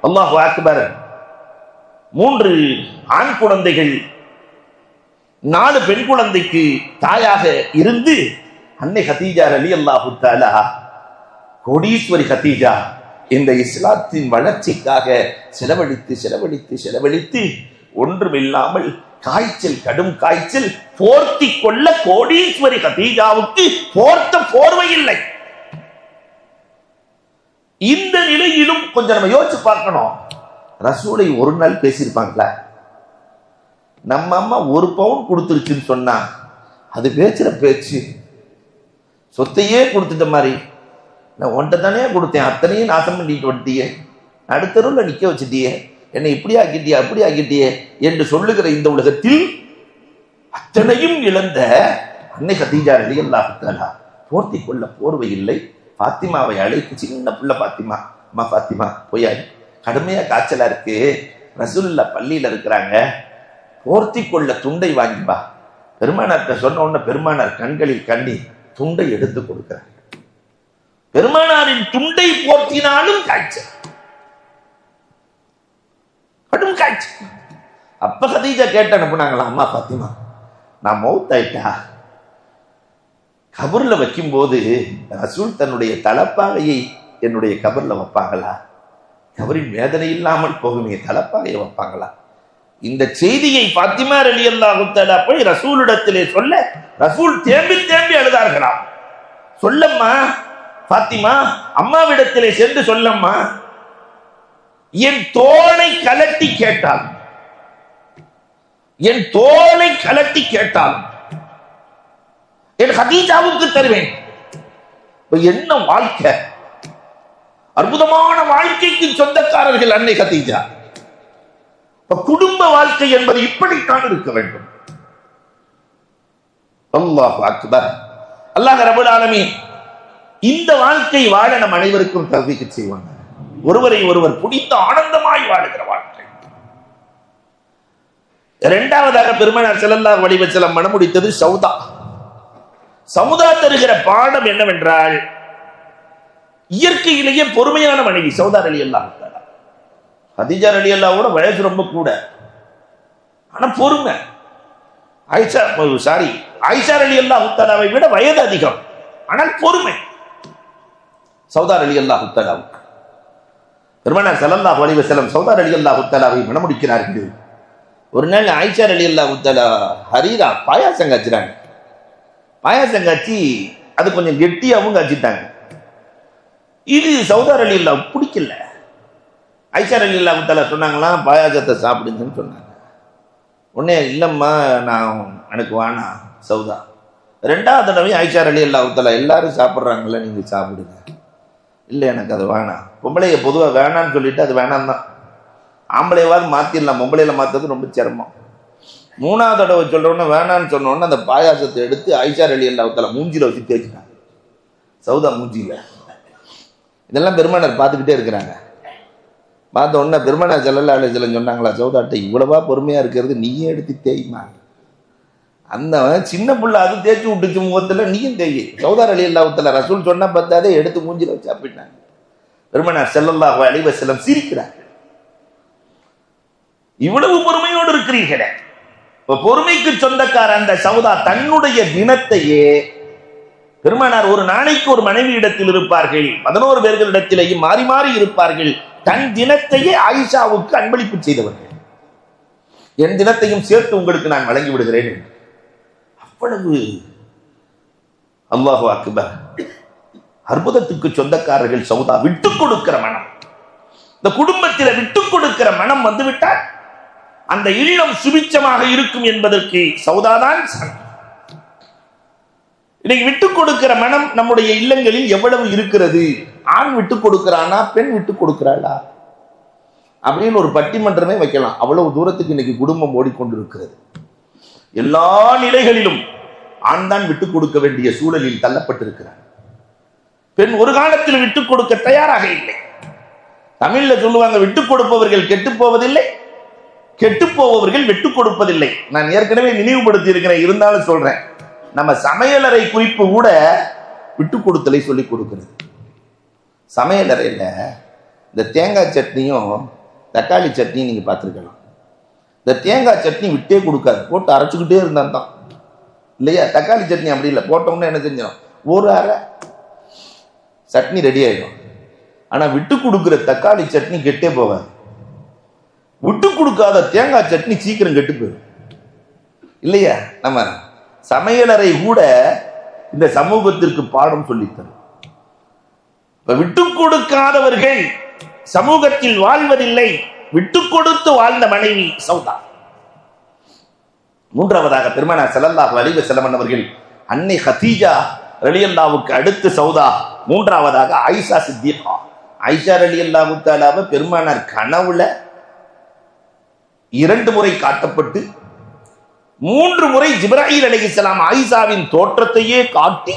அல்லாஹு அக்பர். 3 ஆண் குழந்தைகள், 4 பெண் குழந்தைக்கு தாயாக இருந்து அன்னை கதீஜா ரலியல்லாஹு தஆலா, கோடீஸ்வரி கதீஜா, இந்த இஸ்லாத்தின் வளர்ச்சிக்காக செலவழித்து செலவழித்து செலவழித்து ஒன்றுமில்லாமல் காய்ச்சல், கடும் காய்ச்சல், போர்த்தி கொள்ள கோடீஸ்வரி கதீஜாவுக்கு போர்த்த போர்வை இல்லை. இந்த நிலையிலும் கொஞ்சம் நம்ம யோசிச்சு பார்க்கணும். ரசூலை ஒரு நாள் பேசியிருப்பாங்களா? நம்ம அம்மா 1 பவுன் கொடுத்துருச்சுன்னு சொன்னா அது பேச்சுற பேச்சு. சொத்தையே கொடுத்துட்ட மாதிரி, நான் ஒன்றை தானே கொடுத்தேன், அத்தனையும் நாசம் பண்ணிட்டு வந்துட்டியே, நடுத்தருவில் நிக்க வச்சுட்டியே, என்னை இப்படி ஆக்கிட்டியே அப்படி ஆக்கிட்டியே என்று சொல்லுகிற இந்த உலகத்தில் அத்தனையும் இழந்த அன்னை கதீஜா ரலியல்லாஹு தஆலா போர்த்தி கொள்ள போர்வை இல்லை. பாத்திமாவை அழைத்து, சின்ன புள்ள பாத்திமா, அம்மா பாத்திமா போயாரு, கடுமையா காய்ச்சலா இருக்கு, ரசூலுல்லாஹ் பள்ளியில இருக்கிறாங்க, போர்த்தி கொள்ள துண்டை வாங்கிப்பா. பெருமானார்ட்ட சொன்ன உடனே பெருமானார் கண்களில் கண்ணி துண்டை எடுத்து கொடுக்கிறார். பெருமானாரின் துண்டை போர்த்தினாலும் காய்ச்சல், கடும் காய்ச்சல். அப்ப கதீஜா கேட்டு அனுப்புனாங்களா, அம்மா பாத்திமா நான் மௌத்தாயிட்டா, கபர்ல வைக்கும் போது ரசூல் தன்னுடைய தலப்பாகையை என்னுடைய கபர்ல வைப்பாங்களா? கபரின் வேதனை இல்லாமல் போகுமே, தலப்பாகையை வைப்பாங்களா? இந்த செய்தியை பாத்திமா ரலியல்லாஹு தஆலா போய் ரசூலிடத்திலே சொல்ல, ரசூல் தேம்பி தேம்பி அழுதார்களாம். சொல்லம்மா பாத்திமா, அம்மாவிடத்திலே சென்று சொல்லம்மா, என் தோளை கலட்டி கேட்டால், என் தோளை கலட்டி கேட்டால் என் கதீஜாவுக்கு தருவேன். என்ன வாழ்க்கை, அற்புதமான வாழ்க்கைக்கு சொந்தக்காரர்கள் அன்னை கதீஜா. குடும்ப வாழ்க்கை என்பது இப்படித்தான் இருக்க வேண்டும். அல்லாஹ் அக்பர். அல்லாஹ் ரப்பல் ஆலமீன் இந்த வாழ்க்கை வாழ நம் அனைவருக்கும் தௌஃபீக் செய்வாங்க. ஒருவரை ஒருவர் பிடித்த ஆனந்தமாய் வாழுகிற வாழ்க்கை. இரண்டாவதாக பெருமானார் ஸல்லல்லாஹு அலைஹி வஸல்லம் மணமுடித்தது சௌதா. சௌதா தருகிற பாடம் என்னவென்றால், இயற்கையிலேயே பொறுமையான மனைவி சௌதா ரலியல்லாஹு தஆலா. கதீஜா ரலியல்லாஹு வயசு ரொம்ப கூட, ஆனா பொறுமை. ஆயிஷா ரலியல்லாஹு தஆலாவை விட வயது அதிகம், ஆனால் பொறுமை. சௌதா ரலியல்லாஹு தஆலாவுக்கு பெருமானார் ஸல்லல்லாஹு அலைஹி வஸல்லம் சௌதா ரலியல்லாஹு தஆலாவை மணமுடிக்கிறார்கள். ஒரு நாள் ஆயிஷா ரலியல்லாஹு தஆலா ஹரீரா பாயாசம் காய்ச்சிறாங்க. பாயாசம் காய்ச்சி அது கொஞ்சம் கெட்டியாகவும் காய்ச்சிட்டாங்க. இது சௌதா ரலியல்லாஹு பிடிக்கல. ஆயிஷா ரலியல்லாஹு தஆலா சொன்னாங்களாம், பாயாசத்தை சாப்பிடுங்கன்னு சொன்னாங்க. உடனே இல்லம்மா நான் எனக்கு வேணாம் சௌதா. ரெண்டாவது தடவை ஆயிஷா ரலியல்லாஹு தஆலா எல்லாரும் சாப்பிட்றாங்கல்ல, நீங்க சாப்பிடுங்க. இல்லை எனக்கு அது வேணாம். பொம்பளைய பொதுவாக வேணான்னு சொல்லிட்டு அது வேணாம் தான். ஆம்பளையாவது மாற்றிடலாம், பொம்பளையில மாற்றுறது ரொம்ப சிரமம். மூணாவது தடவை சொல்கிறோன்னு வேணான்னு சொன்னோன்னு அந்த பாயாசத்தை எடுத்து ஆயிஷா ரலியல்லாஹு தஆலா மூஞ்சில வச்சு தேய்ச்சிட்டாங்க, சௌதா மூஞ்சியில். இதெல்லாம் பெருமானார் பார்த்துக்கிட்டே இருக்கிறாங்க. பார்த்த உடனே பெருமானார் ஸல்லல்லாஹு அலைஹி வஸல்லம் சொன்னாங்களா, சௌதாட்ட இவ்வளவா பொறுமையாக இருக்கிறது, நீயே எடுத்து தேய்மா. அந்த சின்ன புள்ள அது தேய்ச்சி விட்டுச்சு முகத்தில், நீயும் தேய். சௌதா ரலியல்லாஹு தஆலா ரசூல் சொன்னா பார்த்தாதே எடுத்து மூஞ்சில வச்சு சாப்பிட்டாங்க. பெருமானார் ஸல்லல்லாஹு அலைஹி வஸல்லம் சிரிக்கிறார்கள். இவ்வளவு பொறுமையோடு இருக்கிறீர்களே. பொறுமைக்கு சொந்தக்கார அந்த சௌதா தன்னுடைய தினத்தையே, பெருமானார் ஒரு நாளைக்கு ஒரு மனைவி இடத்தில் இருப்பார்கள், 11 பேர்களிடத்திலேயும் மாறி மாறி இருப்பார்கள். தன் தினத்தையே ஆயிஷாவுக்கு அன்பளிப்பு செய்தவர்கள். என் தினத்தையும் சேர்த்து உங்களுக்கு நான் வழங்கி விடுகிறேன். அவ்வளவு அல்லாஹு அக்பர். அற்புதத்துக்கு சொந்தக்காரர்கள் சௌதா. விட்டுக் கொடுக்கிற மனம், இந்த குடும்பத்தில் விட்டுக் கொடுக்கிற மனம் வந்துவிட்டால் அந்த இல்லம் சுபிச்சமாக இருக்கும் என்பதற்கு சௌதாதான் சான்று. இன்னைக்கு விட்டுக் கொடுக்கிற மனம் நம்முடைய இல்லங்களில் எவ்வளவு இருக்கிறது? ஆண் விட்டுக் கொடுக்கிறானா, பெண் விட்டுக் கொடுக்கிறாளா அப்படின்னு ஒரு பட்டிமன்றமே வைக்கலாம். அவ்வளவு தூரத்துக்கு இன்னைக்கு குடும்பம் ஓடிக்கொண்டிருக்கிறது. எல்லா நிலைகளிலும் ஆண் தான் விட்டுக் கொடுக்க வேண்டிய சூழலில் தள்ளப்பட்டிருக்கிறார். பெண் ஒரு காலத்தில் விட்டுக் கொடுக்க தயாராக இல்லை. தமிழ்ல சொல்லுவாங்க, விட்டுக் கொடுப்பவர்கள் கெட்டு போவதில்லை, கெட்டு போவர்கள் விட்டுக் கொடுப்பதில்லை. நான் ஏற்கனவே நினைவுபடுத்தி இருக்கிறேன், இருந்தாலும் சொல்றேன். நம்ம சமையலறை குறிப்பு கூட விட்டுக் கொடுத்தலை சொல்லிக் கொடுக்கிறது. சமையலறையில் இந்த தேங்காய் சட்னியும் தக்காளி சட்னியும் நீங்க பார்த்துருக்கலாம். இந்த தேங்காய் சட்னி விட்டே கொடுக்காது, போட்டு அரைச்சுக்கிட்டே இருந்தான் தான் இல்லையா? தக்காளி சட்னி அப்படி இல்லை, போட்டோம்னா என்ன செஞ்சோம், ஒரு அரை சட்னி ரெடி ஆயிடும். ஆனா விட்டு கொடுக்கிற தக்காளி சட்னி கெட்டே போகாது. விட்டு கொடுக்காத தேங்காய் சட்னி சீக்கிரம் கெட்டு போயிடும் இல்லையா? நம்ம சமையலறை கூட இந்த சமூகத்திற்கு பாடம் சொல்லித்தரும். விட்டு கொடுக்காதவர்கள் சமூகத்தில் வாழ்வதில்லை. விட்டு கொடுத்து வாழ்ந்த மனைவி சௌதா. மூன்றாவதாக பெருமானார் ஸல்லல்லாஹு அலைஹி வஸல்லம் அவர்கள் அன்னை கதீஜா ரலியல்லாஹுவுக்கு அடுத்து சௌதா, மூன்றாவதாக ஆயிஷா சித்திகா. ஆயிஷா ரலியல்லாஹு தஆலாவை பெருமானார் கனவுல 2 முறை காட்டப்பட்டு 3 முறை ஜிப்ராயில் அலைஹிஸ்ஸலாம் ஆயிஷாவின் தோற்றத்தையே காட்டி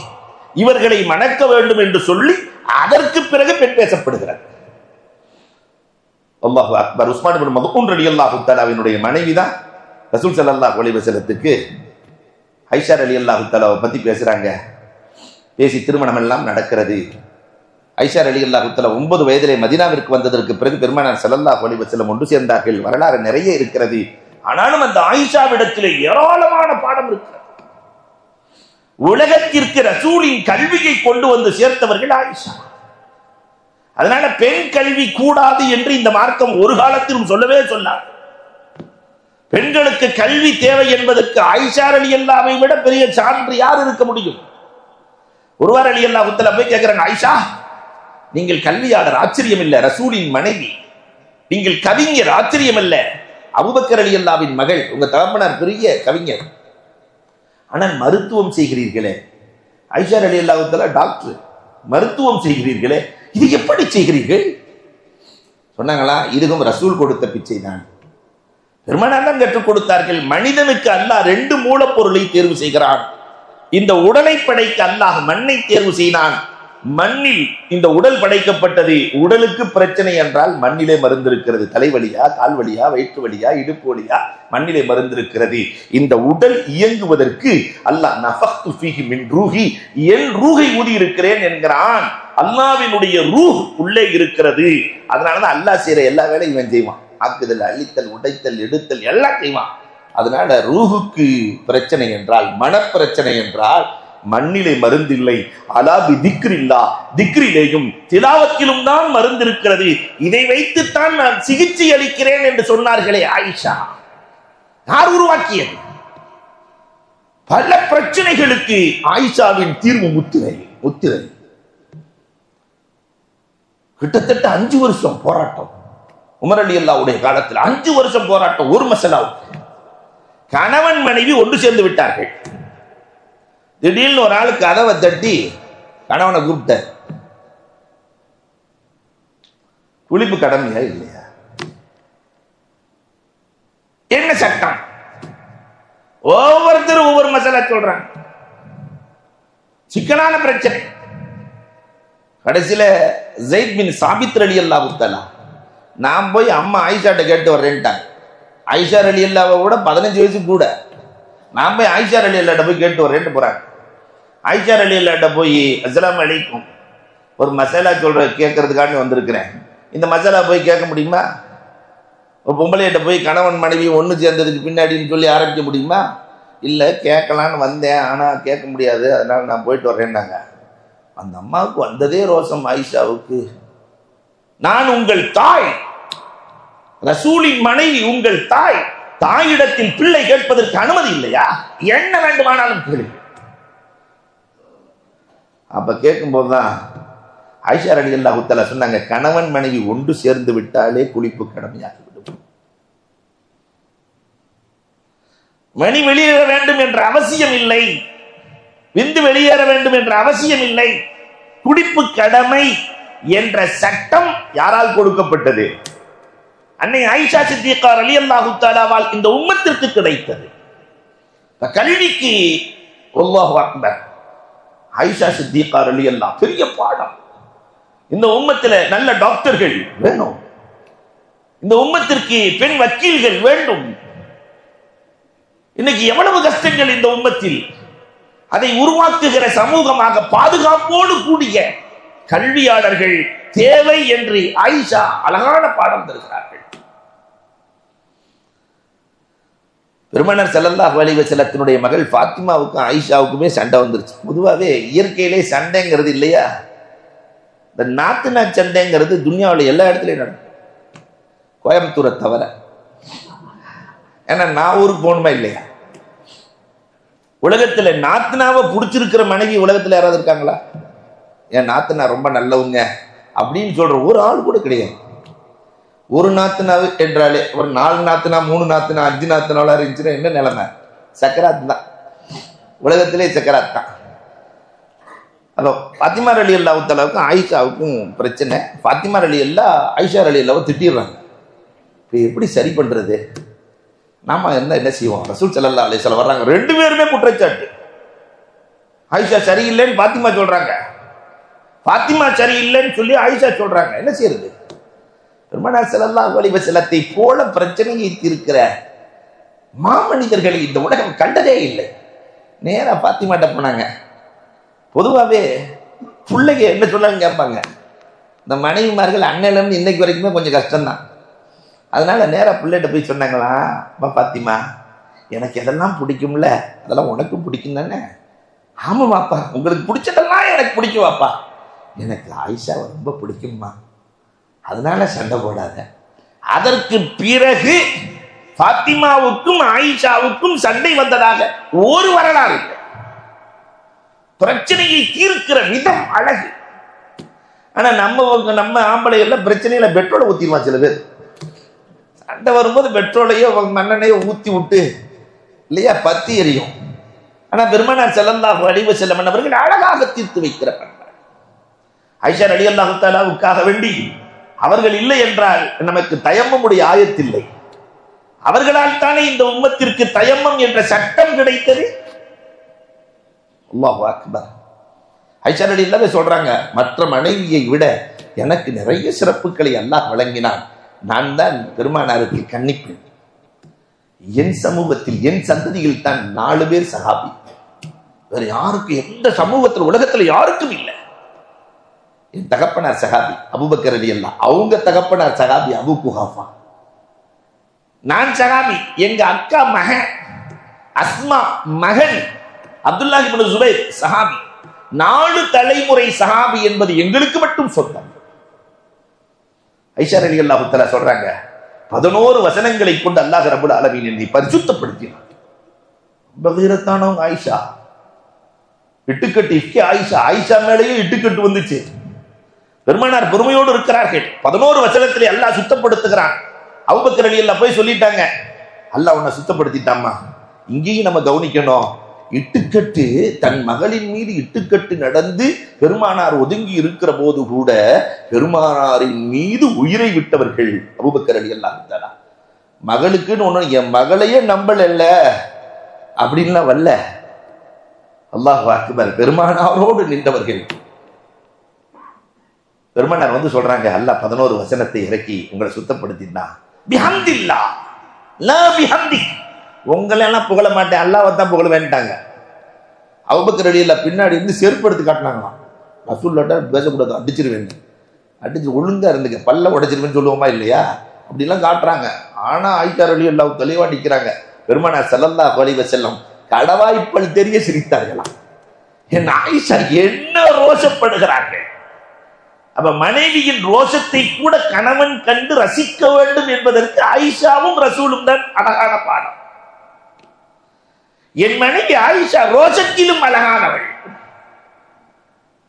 இவர்களை மணக்க வேண்டும் என்று சொல்லி அதற்கு பிறகு பெண் பேசப்படுகிறார். அல்லாஹு அக்பர். உஸ்மான் இப்னு மத்ஊன் ரலியல்லாஹு தஆலாவினுடைய மனைவிதான் ரசூல் ஸல்லல்லாஹு அலைஹி வஸல்லத்துக்கு ஆயிஷா ரலியல்லாஹு தஆலாவை பத்தி பேசுறாங்க. பேசி திருமணம் எல்லாம் நடக்கிறது. ஐஷா ரலியல்லாஹு தஆலா 9 வயதிலே மதீனாவிற்கு வந்ததற்கு பிறகு பெருமானார் ஸல்லல்லாஹு அலைஹி வஸல்லம் ஒன்று சேர்ந்தார்கள். வரலாறு நிறைய இருக்கிறது. ஆனாலும் அந்த ஆயிஷாவிடத்திலே ஏராளமான பாடம் இருக்கிறது. உலகத்திற்கு ரசூலின் கல்வியை கொண்டு வந்து சேர்த்தவர்கள் ஆயிஷா. அதனால பெண் கல்வி கூடாது என்று இந்த மார்க்கம் ஒரு காலத்திலும் சொல்லவே சொல்லாது. பெண்களுக்கு கல்வி தேவை என்பதற்கு ஆயிஷா ரலியல்லாஹை விட பெரிய சான்று யார் இருக்க முடியும்? ஒருவர் ரலியல்லாஹு தஆலா போய் கேட்கிறாங்க, ஆயிஷா நீங்கள் கல்வியாளர் ஆச்சரியம் இல்ல, ரசூலின் மனைவி, நீங்கள் கவிஞர் ஆச்சரியம் இல்ல, அபூபக்கர் ரலியல்லாஹுவின் மகள், உங்க தகப்பனார் பெரிய கவிஞர், ஆனால் மருத்துவம் செய்கிறீர்களே. ஆயிஷா ரலியல்லாஹு தஆலா டாக்டர், மருத்துவம் செய்கிறீர்களே, இது எப்படி செய்கிறீர்கள்? சொன்னாங்களா, இதுவும் ரசூல் கொடுத்த பிச்சை தான். பெருமானார் தான் கற்றுக் கொடுத்தார்கள். மனிதனுக்கு அல்லாஹ் 2 மூலப்பொருளை தேர்வு செய்கிறான். இந்த உடலை படைக்க அல்லாஹ் மண்ணை தேர்வு செய்தான். மண்ணில் இந்த உடல் படைக்கப்பட்டது. உடலுக்கு பிரச்சனை என்றால் மண்ணிலே மருந்து இருக்கிறது. தலைவலியா, கால்வலியா, வயிற்று வலியா, இடுப்பு வலியா, மண்ணிலே மருந்து இருக்கிறது. இந்த உடல் இயங்குவதற்கு அல்லாஹ் நஃபக்து ஃபீஹி மின் ரூஹி, என் ரூஹை ஊதி இருக்கிறேன் என்கிறான். அல்லாஹ்வினுடைய ரூஹ் உள்ளே இருக்கிறது. அதனாலதான் அல்லாஹ் செய்யற எல்லா வேலையும் இவன் செய்வான். ஆக்குதல், அழித்தல், உடைத்தல், எடுத்தல் எல்லாம் செய்வான். அதனால ரூஹுக்கு பிரச்சனை என்றால், மனப்பிரச்சனை என்றால் மண்ணிலே மருந்து இல்லை. அலாபி திக்ரில்லா, திக்ரிலேயும் திலாவத்திலும் தான் மருந்து இருக்கிறது. இதை வைத்துத்தான் நான் சிகிச்சை அளிக்கிறேன் என்று சொன்னார்களே ஆயிஷா. யார் உருவாக்கியது? பல பிரச்சனைகளுக்கு ஆயிஷாவின் தீர்வு முத்திரை. கிட்டத்தட்ட 5 வருஷம் போராட்டம். உமர் ரலியல்லாஹுடைய காலத்தில் 5 வருஷம் போராட்டம். ஒரு மசலாவுக்கு கணவன் மனைவி ஒன்று சேர்ந்து விட்டார்கள். திடீர்னு ஒரு ஆள் கதவை தட்டி கணவனை கூப்பிட்ட, குளிப்பு கடமையா இல்லையா? என்ன சட்டம்? ஒவ்வொருத்தரும் ஒவ்வொரு மசாலா சொல்றாங்க. சிக்கலான பிரச்சனை. கடைசியில ஸைத் பின் சாபித் ரலியல்லாஹு தஆலா, நான் போய் அம்மா ஆயிஷாட்ட கேட்டு வர்றேன்ட்டாங்க. ஆயிஷா ரலியல்லாஹு விட 15 வயசு கூட. நான் போய் ஆயிஷா ரலியல்லாஹு போய் கேட்டு வர்றேன்ட்டு போறாங்க. ஆயிஷா ரலியல்லாஹு போய் அஸ்ஸலாமு அலைக்கும், ஒரு மசாலா கேட்கறதுக்காண்டி வந்திருக்கிறேன், இந்த மசாலா போய் கேட்க முடியுமா? ஒரு பொம்பளையிட்ட போய் கணவன் மனைவி ஒன்று சேர்ந்ததுக்கு பின்னாடின்னு சொல்லி ஆரம்பிக்க முடியுமா? இல்லை, கேட்கலான்னு வந்தேன், ஆனால் கேட்க முடியாது, அதனால நான் போயிட்டு வர்றேன்னாங்க. அந்த அம்மாவுக்கு வந்ததே ரோசம். ஆயிஷாவுக்கு, நான் உங்கள் தாய், ரசூலின் மனைவி, உங்கள் தாய், தாயிடத்தில் பிள்ளை கேட்பதற்கு அனுமதி இல்லையா? என்ன வேண்டுமானாலும் கேளு. அப்ப கேட்கும் போதுதான் ஆயிஷா ரலியல்லாஹு தஆலா சொன்னாங்க, கணவன் மனைவி ஒன்று சேர்ந்து விட்டாலே குளிப்பு கடமையாகிவிடும். மணி வெளியேற வேண்டும் என்ற அவசியம் இல்லை, விந்து வெளியேற வேண்டும் என்ற அவசியம் இல்லை. குளிப்பு கடமை என்ற சட்டம் யாரால் கொடுக்கப்பட்டது? அன்னை ஆயிஷா சித்திகா ரலியல்லாஹு தஆலாவால் இந்த உம்மத்திற்கு கிடைத்தது. கல்விக்கு அல்லாஹு அக்பர். ஆயிஷா சித்திகா ரலியல்லாஹு, பெரிய பாடம். இந்த உம்மத்தில் நல்ல டாக்டர்கள் வேணும். இந்த உம்மத்திற்கு பெண் வக்கீல்கள் வேண்டும். இன்னைக்கு எவ்வளவு கஷ்டங்கள் இந்த உம்மத்தில். அதை உருவாக்குகிற சமூகமாக பாதுகாப்போடு கூடிய கல்வியாளர்கள் தேவை என்று ஆயிஷா அழகான பாடம் தருகிறார்கள். பெருமானார் ஸல்லல்லாஹு அலைஹி வஸல்லத்தினுடைய மகள் ஃபாத்திமாவுக்கும் ஆயிஷாவுக்குமே சண்டை வந்துருச்சு. பொதுவாகவே இயற்கையிலே சண்டைங்கிறது இல்லையா, இந்த நாத்துனா சண்டைங்கிறது துன்யாவில் எல்லா இடத்துலையும் நடக்கும், கோயம்புத்தூரை தவிர. ஏன்னா நான் ஊருக்கு போகணுமா இல்லையா? உலகத்தில் நாத்துனாவை பிடிச்சிருக்கிற மனைவி உலகத்தில் யாராவது இருக்காங்களா? என் நாத்துனா ரொம்ப நல்லவங்க அப்படின்னு சொல்ற ஒரு ஆள் கூட கிடையாது. ஒரு நாத்துனாவு என்றாலே ஒரு 4 நாத்துனா, 3 நாத்துனா, 5 நாத்துனாவா இருந்துச்சுன்னா என்ன நிலைமை? சக்கராத் தான், உலகத்திலே சக்கராத் தான். அதோ ஃபாத்திமா ரலியல்லாஹு தஆலாவுக்கும் ஆயிஷாவுக்கும் பிரச்சனை. ஃபாத்திமா ரலியல்லாஹு ஆயிஷா ரலியல்லாஹு திட்டிடுறாங்க. இப்போ எப்படி சரி பண்றது? நாம என்ன செய்வோம்? ரசூல் ஸல்லல்லாஹு அலைஹி வஸல்லம் வர்றாங்க, 2 பேருமே குற்றச்சாட்டு. ஆயிஷா சரியில்லைன்னு ஃபாத்திமா சொல்றாங்க, ஃபாத்திமா சரியில்லைன்னு சொல்லி ஆயிஷா சொல்றாங்க. என்ன செய்யறது? பெருமானார் ஸல்லல்லாஹு அலைஹி வஸல்லத்தை போல பிரச்சனையை தீர்க்கிற மாமனிதர்களை இந்த உலகம் கண்டதே இல்லை. நேரா ஃபாத்திமாட்ட போனாங்க. பொதுவாகவே பிள்ளைங்க என்ன சொல்லாங்க கேட்பாங்க, இந்த மனைவிமார்கள் அன்னையிலேருந்து இன்னைக்கு வரைக்குமே கொஞ்சம் கஷ்டம்தான். அதனால நேராக பிள்ளைகிட்ட போய் சொன்னாங்களா, அம்மா பாத்திமா எனக்கு எதெல்லாம் பிடிக்கும்ல அதெல்லாம் உனக்கும் பிடிக்கும் தானே? ஆமாம் வாப்பா, உங்களுக்கு பிடிச்சதெல்லாம் எனக்கு பிடிக்கும் வாப்பா. எனக்கு ஆயிஷாவை ரொம்ப பிடிக்கும்மா, அதனால சண்டை போடாத. அதற்கு பிறகு பாத்திமாவுக்கும் ஆயிஷாவுக்கும் சண்டை வந்ததாக ஒரு வரலாறு இல்லை. பிரச்சனையை தீர்க்கிற விதம் அழகு. ஆனா நம்ம ஆம்பளைகள்ல பிரச்சனையில பெட்ரோலை ஊத்திடுவான் சில பேர். சண்டை வரும்போது பெட்ரோலையோ மண்ணெண்ணையோ ஊத்தி விட்டு இல்லையா பத்தி எரியும். ஆனா பெருமானார் ஸல்லல்லாஹு அலைஹி வஸல்லம் அவர்கள் அழகாக தீர்த்து வைக்கிற பண்பாடு. ஆயிஷா ரலியல்லாஹு தஆலாவுக்காக வேண்டி அவர்கள் இல்லை என்றால் நமக்கு தயம்மமுடைய ஆயத்தில்லை. அவர்களால் தானே இந்த உம்மத்திற்கு தயம்மம் என்ற சட்டம் கிடைத்தது. அல்லாஹு அக்பர். ஆயிஷா ரலியல்லாஹு சொல்றாங்க, மற்ற மனைவியை விட எனக்கு நிறைய சிறப்புகளை அல்லாஹ் வழங்கினான். நான் தான் பெருமானாருக்கு கன்னிப்பெண். என் சமூகத்தில் என் சந்ததியில் தான் 4 பேர் சஹாபி. வேற யாருக்கும் எந்த சமூகத்தில் உலகத்தில் யாருக்கும் இல்லை. என் தகப்பனார் சஹாபி அபூபக்கர் ரலியல்லாஹு, அவங்க தகப்பனார் சஹாபி அபூ குஹாஃபா. நான் சஹாபி, எங்க அக்கா மகன் அஸ்மா மகன் அப்துல்லாஹ் இப்னு ஜுபைர் சஹாபி. 4 தலைமுறை சஹாபி என்பது எங்களுக்கு மட்டும் சொந்தம். ஆயிஷா ரலியல்லாஹு தஆலா சொல்றாங்க, 11 வசனங்களை கொண்டு அல்லாஹ் ரப்பல் ஆலமீன் என்னை பரிசுத்தப்படுத்தினார். பகீரத்தானவங்க ஆயிஷா, இட்டுக்கட்டு இஃப்கி ஆயிஷா, ஆயிஷா மேலேயே இட்டுக்கட்டு வந்துச்சு. பெருமானார் பொறுமையோடு இருக்கிறார்கள். 11 வசனத்திலே அல்லாஹ் சுத்தப்படுத்துகிறான். அபூபக்கர் ரலியல்லாஹு போய் சொல்லிட்டாங்க, அல்லாஹ் உன்னை சுத்தப்படுத்திட்டாமா. இங்கேயும் நம்ம கவனிக்கணும், இட்டுக்கட்டு தன் மகளின் மீது இட்டுக்கட்டு நடந்து பெருமானார் ஒதுங்கி இருக்கிற போது கூட பெருமானாரின் மீது உயிரை விட்டவர்கள் அபூபக்கர் ரலியல்லாஹு தஆலா. மகளுக்குன்னு ஒண்ணு, என் மகளையே நம்பல அப்படின்லாம் வரல. அல்லாஹ் அக்பர். பெருமானாரோடு நின்றவர்கள். பெருமானார் வந்து சொல்றாங்க, அல்லாஹ் 11 வசனத்தை இறக்கி உங்களை சுத்தப்படுத்தினா பிஹம்தில்லா லா பிஹம்தி, உங்களை எல்லாம் புகழ மாட்டேன், அல்லாஹ்வை தான் புகழ வேண்டாங்க. அபூபக்கர் ரலியல்லாஹு பின்னாடி இருந்து செருப்பு எடுத்து காட்டினாங்களாம். ரசூலுல்லாஹ் பேசக்கூடாது, அடிச்சிருவேன், அடிச்சு ஒழுங்கா இருந்துக்க, பல்ல உடைச்சிருவேன்னு சொல்லுவோமா இல்லையா, அப்படிலாம் காட்டுறாங்க. ஆனா ஆயிஷா ரலியல்லாஹு தெளிவா நிற்கிறாங்க. பெருமானார் ஸல்லல்லாஹு அலைஹி வஸல்லம் கடவாய்ப்பல் தெரிய சிரித்தார்களாம். என் ஆயிஷா என்ன ரோஷப்படுகிறார்கள். அப்ப மனைவியின் ரோஷத்தை கூட கணவன் கண்டு ரசிக்க வேண்டும் என்பதற்கு ஆயிஷாவும் ரசூலும் தான் அழகான பாடம். என் மனைவி ஆயிஷா ரோஷத்திலும் அழகானவள்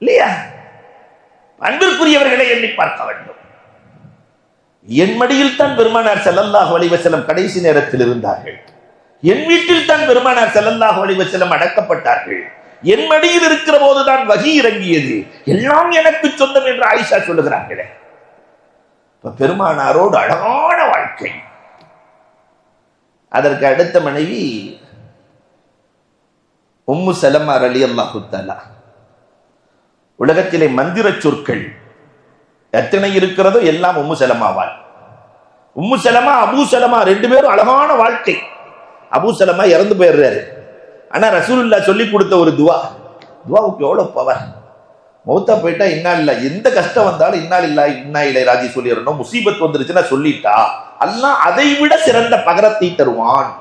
இல்லையா? அன்பிற்குரியவர்களை எண்ணி பார்க்க வேண்டும். என் மடியில் தான் பெருமானார் ஸல்லல்லாஹு அலைஹி வஸல்லம் கடைசி நேரத்தில் இருந்தார்கள். என் வீட்டில் தான் பெருமானார் ஸல்லல்லாஹு அலைஹி வஸல்லம் அடக்கப்பட்டார்கள். என் மடியில் இருக்கிற போதுதான் வஹி இறங்கியது. எல்லாம் எனக்கு சொந்தம் என்று ஆயிஷா சொல்லுகிறார்களே. பெருமானாரோடு அழகான வாழ்க்கை. அதற்கு அடுத்த மனைவி உம்மு சலமா ரலியல்லாஹு தஆலா. உலகத்திலே மந்திர சொற்கள் எத்தனை இருக்கிறதோ எல்லாம் உம்மு சலமாவால். உம்மு சலமா அபூ சலமா 2 பேரும் அழகான வாழ்க்கை. அபூ சலமா இறந்து போயிடுறாரு. ஆனா ரசூலுல்லாஹ் சொல்லி கொடுத்த ஒரு துவாவுக்கு எவ்வளவு பவர். மௌத்தா போயிட்டா இன்னா இல்ல, எந்த கஷ்டம் வந்தாலும் இன்னா இல்லாஹி இன்னா இலைஹி ராஜிஊன் சொல்லிடணும். முசீபத் வந்துருச்சுன்னா சொல்லிட்டா அல்லாஹ் அதை விட சிறந்த பகரத்தை தருவான்.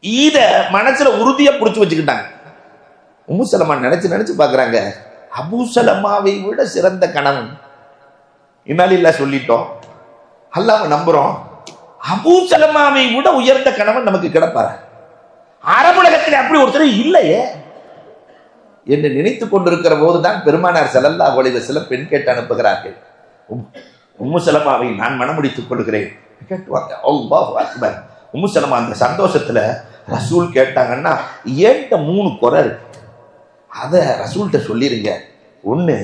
இத மனசுல உறுதியா புடிச்சு வச்சுக்கிட்டாங்க. உம்மு சலமா நினைச்சு பாக்குறாங்க, அபூ சலமாவை விட சிறந்த கணவன் இன்னா இல்லாஹி சொல்லிட்டோம், அல்லாஹ்வை நம்புறோம், அபூ சலமாவை விட உயர்ந்த கணவன் நமக்கு கிடைப்பாரு. அரபுலகத்தில் அப்படி ஒருத்தர் இல்லையே என்று நினைத்துக் கொண்டிருக்கிற போதுதான் பெருமானார் ஸல்லல்லாஹு அலைஹி வஸல்லம் பெண் கேட்டு அனுப்புகிறார்கள். உம்மு சலமாவை நான் மனமுடித்துக் கொள்கிறேன் கேட்டுவாங்க. அல்லாஹு அக்பர். உம்மு சலமா அந்த சந்தோஷத்துல ரசூல் கேட்டாங்கன்னா, ஏன்ட்ட 3 குறை இருக்கு, அத ரசூல்கிட்ட சொல்லிருங்க. ஒண்ணு,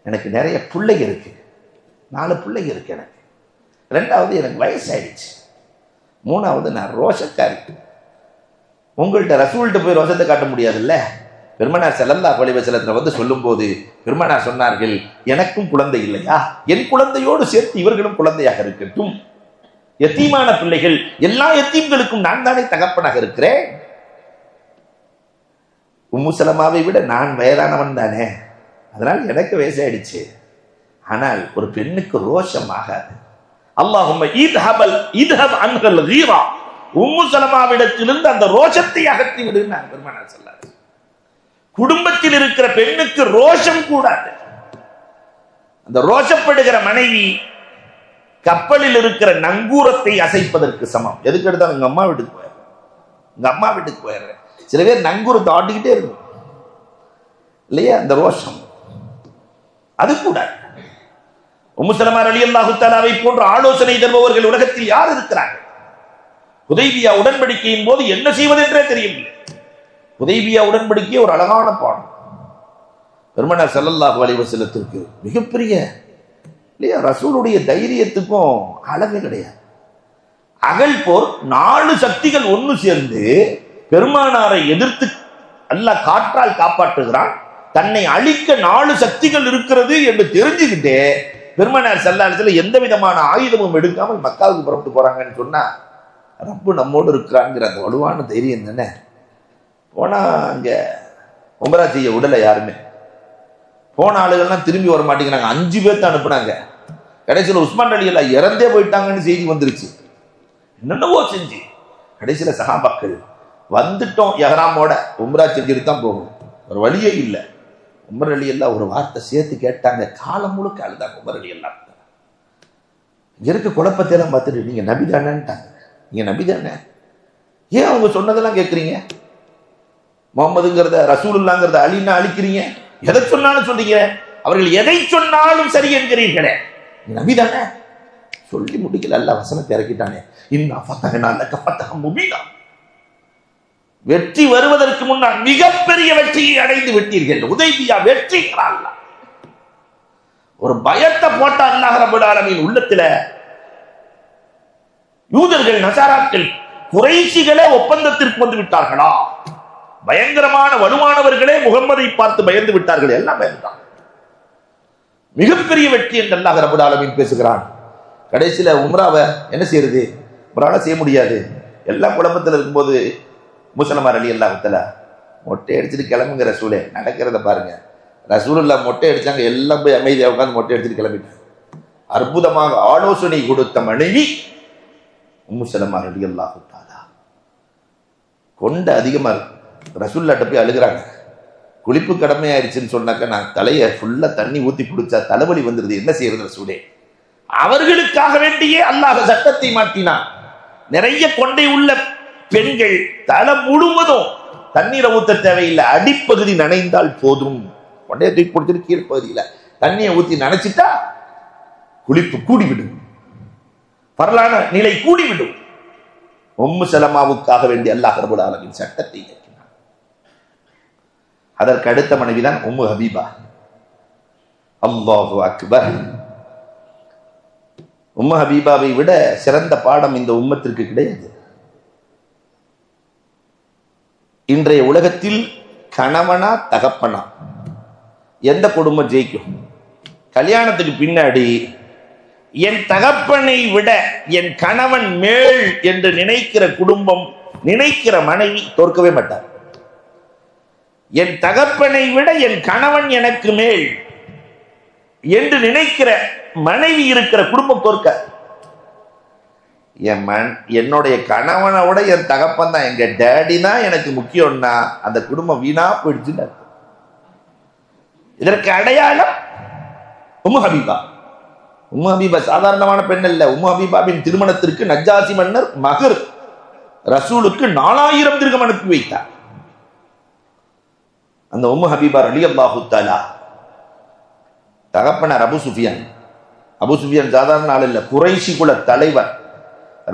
எனக்கு நிறைய பிள்ளைங்க இருக்கு, 4 பிள்ளைங்க இருக்கு எனக்கு. 2வது, எனக்கு வயசாயிடுச்சு. 3வது, நான் ரோஷக்காரி. உங்கள்கிட்ட ரசூல்கிட்ட போய் ரோஷத்தை காட்ட முடியாதுல்ல. பெருமானார் ஸல்லல்லாஹு அலைஹி வஸல்லம் வந்து சொல்லும் போது பெருமானார் சொன்னார்கள், எனக்கும் குழந்தை இல்லையா, என் குழந்தையோடு சேர்த்து இவர்களும் குழந்தையாக இருக்கட்டும். யத்தீமான பிள்ளைகள், எல்லா யத்தீம்களுக்கும் நான் தானே தகப்பனாக இருக்கிறேன். உம்மு சலமாவை விட நான் வயதானவன் தானே, அதனால் எனக்கு வயசாயிடுச்சு. ஆனால் ஒரு பெண்ணுக்கு ரோஷம் ஆகாது. அல்லாஹும்ம இத்ஹப் அன்ஹல் கீரா, உம்மு சலமாவிடத்திலிருந்து அந்த ரோஷத்தை அகற்றி விடுனார் பெருமானார் ஸல்லல்லாஹு அலைஹி வஸல்லம். குடும்பத்தில் இருக்கிற பெண்ணுக்கு ரோஷம் கூடாது. அந்த ரோஷப்படுகிற மனைவி கப்பலில் இருக்கிற நங்கூரத்தை அசைப்பதற்கு சமம். எதுக்கு எடுத்தாலும் எங்க அம்மா வீட்டுக்கு போயிடுறேன். சில பேர் நங்கூரத்தை ஆட்டிக்கிட்டே இருக்கும் இல்லையா, அந்த ரோஷம் அது கூடாது. உம்மு சலமா ரலியல்லாஹு தஆலாவை போன்ற ஆலோசனை தருபவர்கள் உலகத்தில் யார் இருக்கிறார்கள்? ஹுதைபியா உடன்படிக்கையின் போது என்ன செய்வது என்றே தெரியவில்லை. ஹுதைபியா உடன்படிக்கை ஒரு அழகான பாடம். பெருமானார் ஸல்லல்லாஹு அலைஹி வஸல்லத்திற்கு மிகப்பெரிய இல்லையா, ரசூலுடைய தைரியத்துக்கும் அளவே கிடையாது. அகல் போர் 4 சக்திகள் ஒன்று சேர்ந்து பெருமானாரை எதிர்த்து அல்லாஹ் காற்றால் காப்பாற்றுகிறான். தன்னை அழிக்க 4 சக்திகள் இருக்கிறது என்று தெரிஞ்சுக்கிட்டே பெருமானார் ஸல்லல்லாஹு அலைஹி வஸல்லம் எந்த விதமான ஆயுதமும் எடுக்காமல் மக்காவுக்கு புறப்பட்டு போறாங்கன்னு சொன்னா, ரப்பு நம்மோடு இருக்கிறாங்கிற அந்த வலுவான தைரியம் தானே. போனா அங்க உம்ரா செய்ய உடலை யாருமே. போன ஆளுகள்லாம் திரும்பி வர மாட்டேங்கிறாங்க. 5 பேர்த்த அனுப்புனாங்க. கடைசியில் உஸ்மான் ரலியல்லாஹு இறந்தே போயிட்டாங்கன்னு செய்தி வந்துருச்சு. என்னென்னவோ செஞ்சு கடைசியில சஹாபாக்கள் வந்துட்டோம், எஹ்ராமோட உம்ரா செஞ்சுட்டு தான் போகணும், ஒரு வழியே இல்லை. உமர் ரலியல்லாஹு ஒரு வார்த்தை சேர்த்து கேட்டாங்க. காலம் முழுக்க அழுதாங்க உமர் ரலியல்லாஹு. இங்க இருக்க குழப்பத்தையெல்லாம் பார்த்துட்டு நீங்க நபி தானேன்ட்டாங்க. நீங்க நபி தானே, ஏன் அவங்க சொன்னதெல்லாம் கேட்குறீங்க? முகமதுங்கிறத ரசூலுல்லாங்கிறத அலின்னா அழிக்கிறீங்க, எதை சொன்னாலும் சொல்றீங்க, அவர்கள் எதை சொன்னாலும் சரி என்கிறீர்களே, நபி தானே. சொல்லி முடிக்கல, அல்லாஹ் வசனத்தை இறக்கிட்டானே, இன்னா ஃபதஹ்னா லக ஃபதஹம் முபீனா. வெற்றி வருவதற்கு முன்னால் மிகப்பெரிய வெற்றியை அடைந்து விட்டீர்கள். உதைபியா வெற்றி. ஒரு பயத்தை போட்ட அல்லாஹ் ரப்பல் ஆலமீன் உள்ளத்துல யூதர்கள், நசாராக்கள், குறைஷிகளே ஒப்பந்தத்திற்கு வந்து விட்டார்களா? பயங்கரமான வலுவானவர்களே முகம்மதை பார்த்து பயந்து விட்டார்கள். எல்லாம் பயந்துட்டாங்க. மிகப்பெரிய வெற்றி என்று அல்லாஹ் ரப்பல் ஆலமீன் பேசுகிறான். கடைசியில உம்ராவை என்ன செய்யறது? உம்ராவை செய்ய முடியாது. எல்லா குழப்பத்தில் இருக்கும்போது முஸ்லிமா ரலியல்லாஹு தஆலா மொட்டை அடிச்சுட்டு கிளம்புங்க ரசூலே. நடக்கிறத பாருங்க. ரசூலுல்லாஹ் மொட்டை அடிச்சாங்க, எல்லாம் போய் அமைதியாக உட்காந்து மொட்டை அடிச்சுட்டு கிளம்பிட்டாங்க. அற்புதமாக ஆலோசனை கொடுத்த மனைவி உம்மு சலமா ரலியல்லாஹு தஆலா. கொண்ட அதிகமா இருக்கு. ரசூலுல்லாஹ்ட்ட போய் அழுகிறாங்க. குளிப்பு கடமையாயிருச்சுன்னு சொன்னாக்க நான் தலையை ஃபுல்லா தண்ணி ஊத்தி குடிச்சா தலைவலி வந்துருது, என்ன செய்யறது ரசூலே? அவர்களுக்காக வேண்டியே அல்லாஹ் சட்டத்தை மாற்றினான். நிறைய கொண்டை உள்ள பெண்கள் தலை முழுவதும் தண்ணீரை ஊத்த தேவையில்லை, அடிப்பகுதி நனைந்தால் போதும். கொண்டையை தூக்கி பிடிச்சிட்டு கீழ்ப்பகுதியில தண்ணியை ஊத்தி நனைச்சிட்டா குளிப்பு கூடிவிடும், பரலான நிலை கூடிவிடும். உம்மு சலமாவுக்காக வேண்டிய அல்லாஹ் ரப்பல் ஆலமீன் சட்டத்தை இயக்கினார். அதற்கு அடுத்த மனைவிதான் உம்மு ஹபீபா. அல்லாஹு அக்பர். உம்மு ஹபீபாவை விட சிறந்த பாடம் இந்த உம்மத்திற்கு கிடையாது. இன்றைய உலகத்தில் கணவனா தகப்பனா எந்த குடும்பம் ஜெயிக்கும்? கல்யாணத்துக்கு பின்னாடி என் தகப்பனை விட என் கணவன் மேல் என்று நினைக்கிற குடும்பம், நினைக்கிற மனைவி தோற்கவே மாட்டார். என் தகப்பனை விட என் கணவன் எனக்கு மேல் என்று நினைக்கிற மனைவி இருக்கிற குடும்பம் தோற்க. என்னுடைய கணவனை விட என் தகப்பன் தான், எங்க டேடி தான் எனக்கு முக்கியம்னா அந்த குடும்பம் வீணா போயிடுச்சுன்னு. இதற்கு அடையாளம் உம்மு ஹபீபா. உம்மு ஹபீபா சாதாரணமான பெண் அல்ல. உம்மு ஹபீபாவின் திருமணத்திற்கு நஜ்ஜாசி மன்னர் மகர் ரசூலுக்கு 4000 திர்ஹம் அனுப்பி வைத்தார். அந்த உம்மு ஹபீபா ரலியல்லாஹு தஆலா தகப்பனார் அபு சுஃபியான். அபு சுஃபியான் சாதாரண ஆள் இல்ல, குறைஷி குல தலைவர்.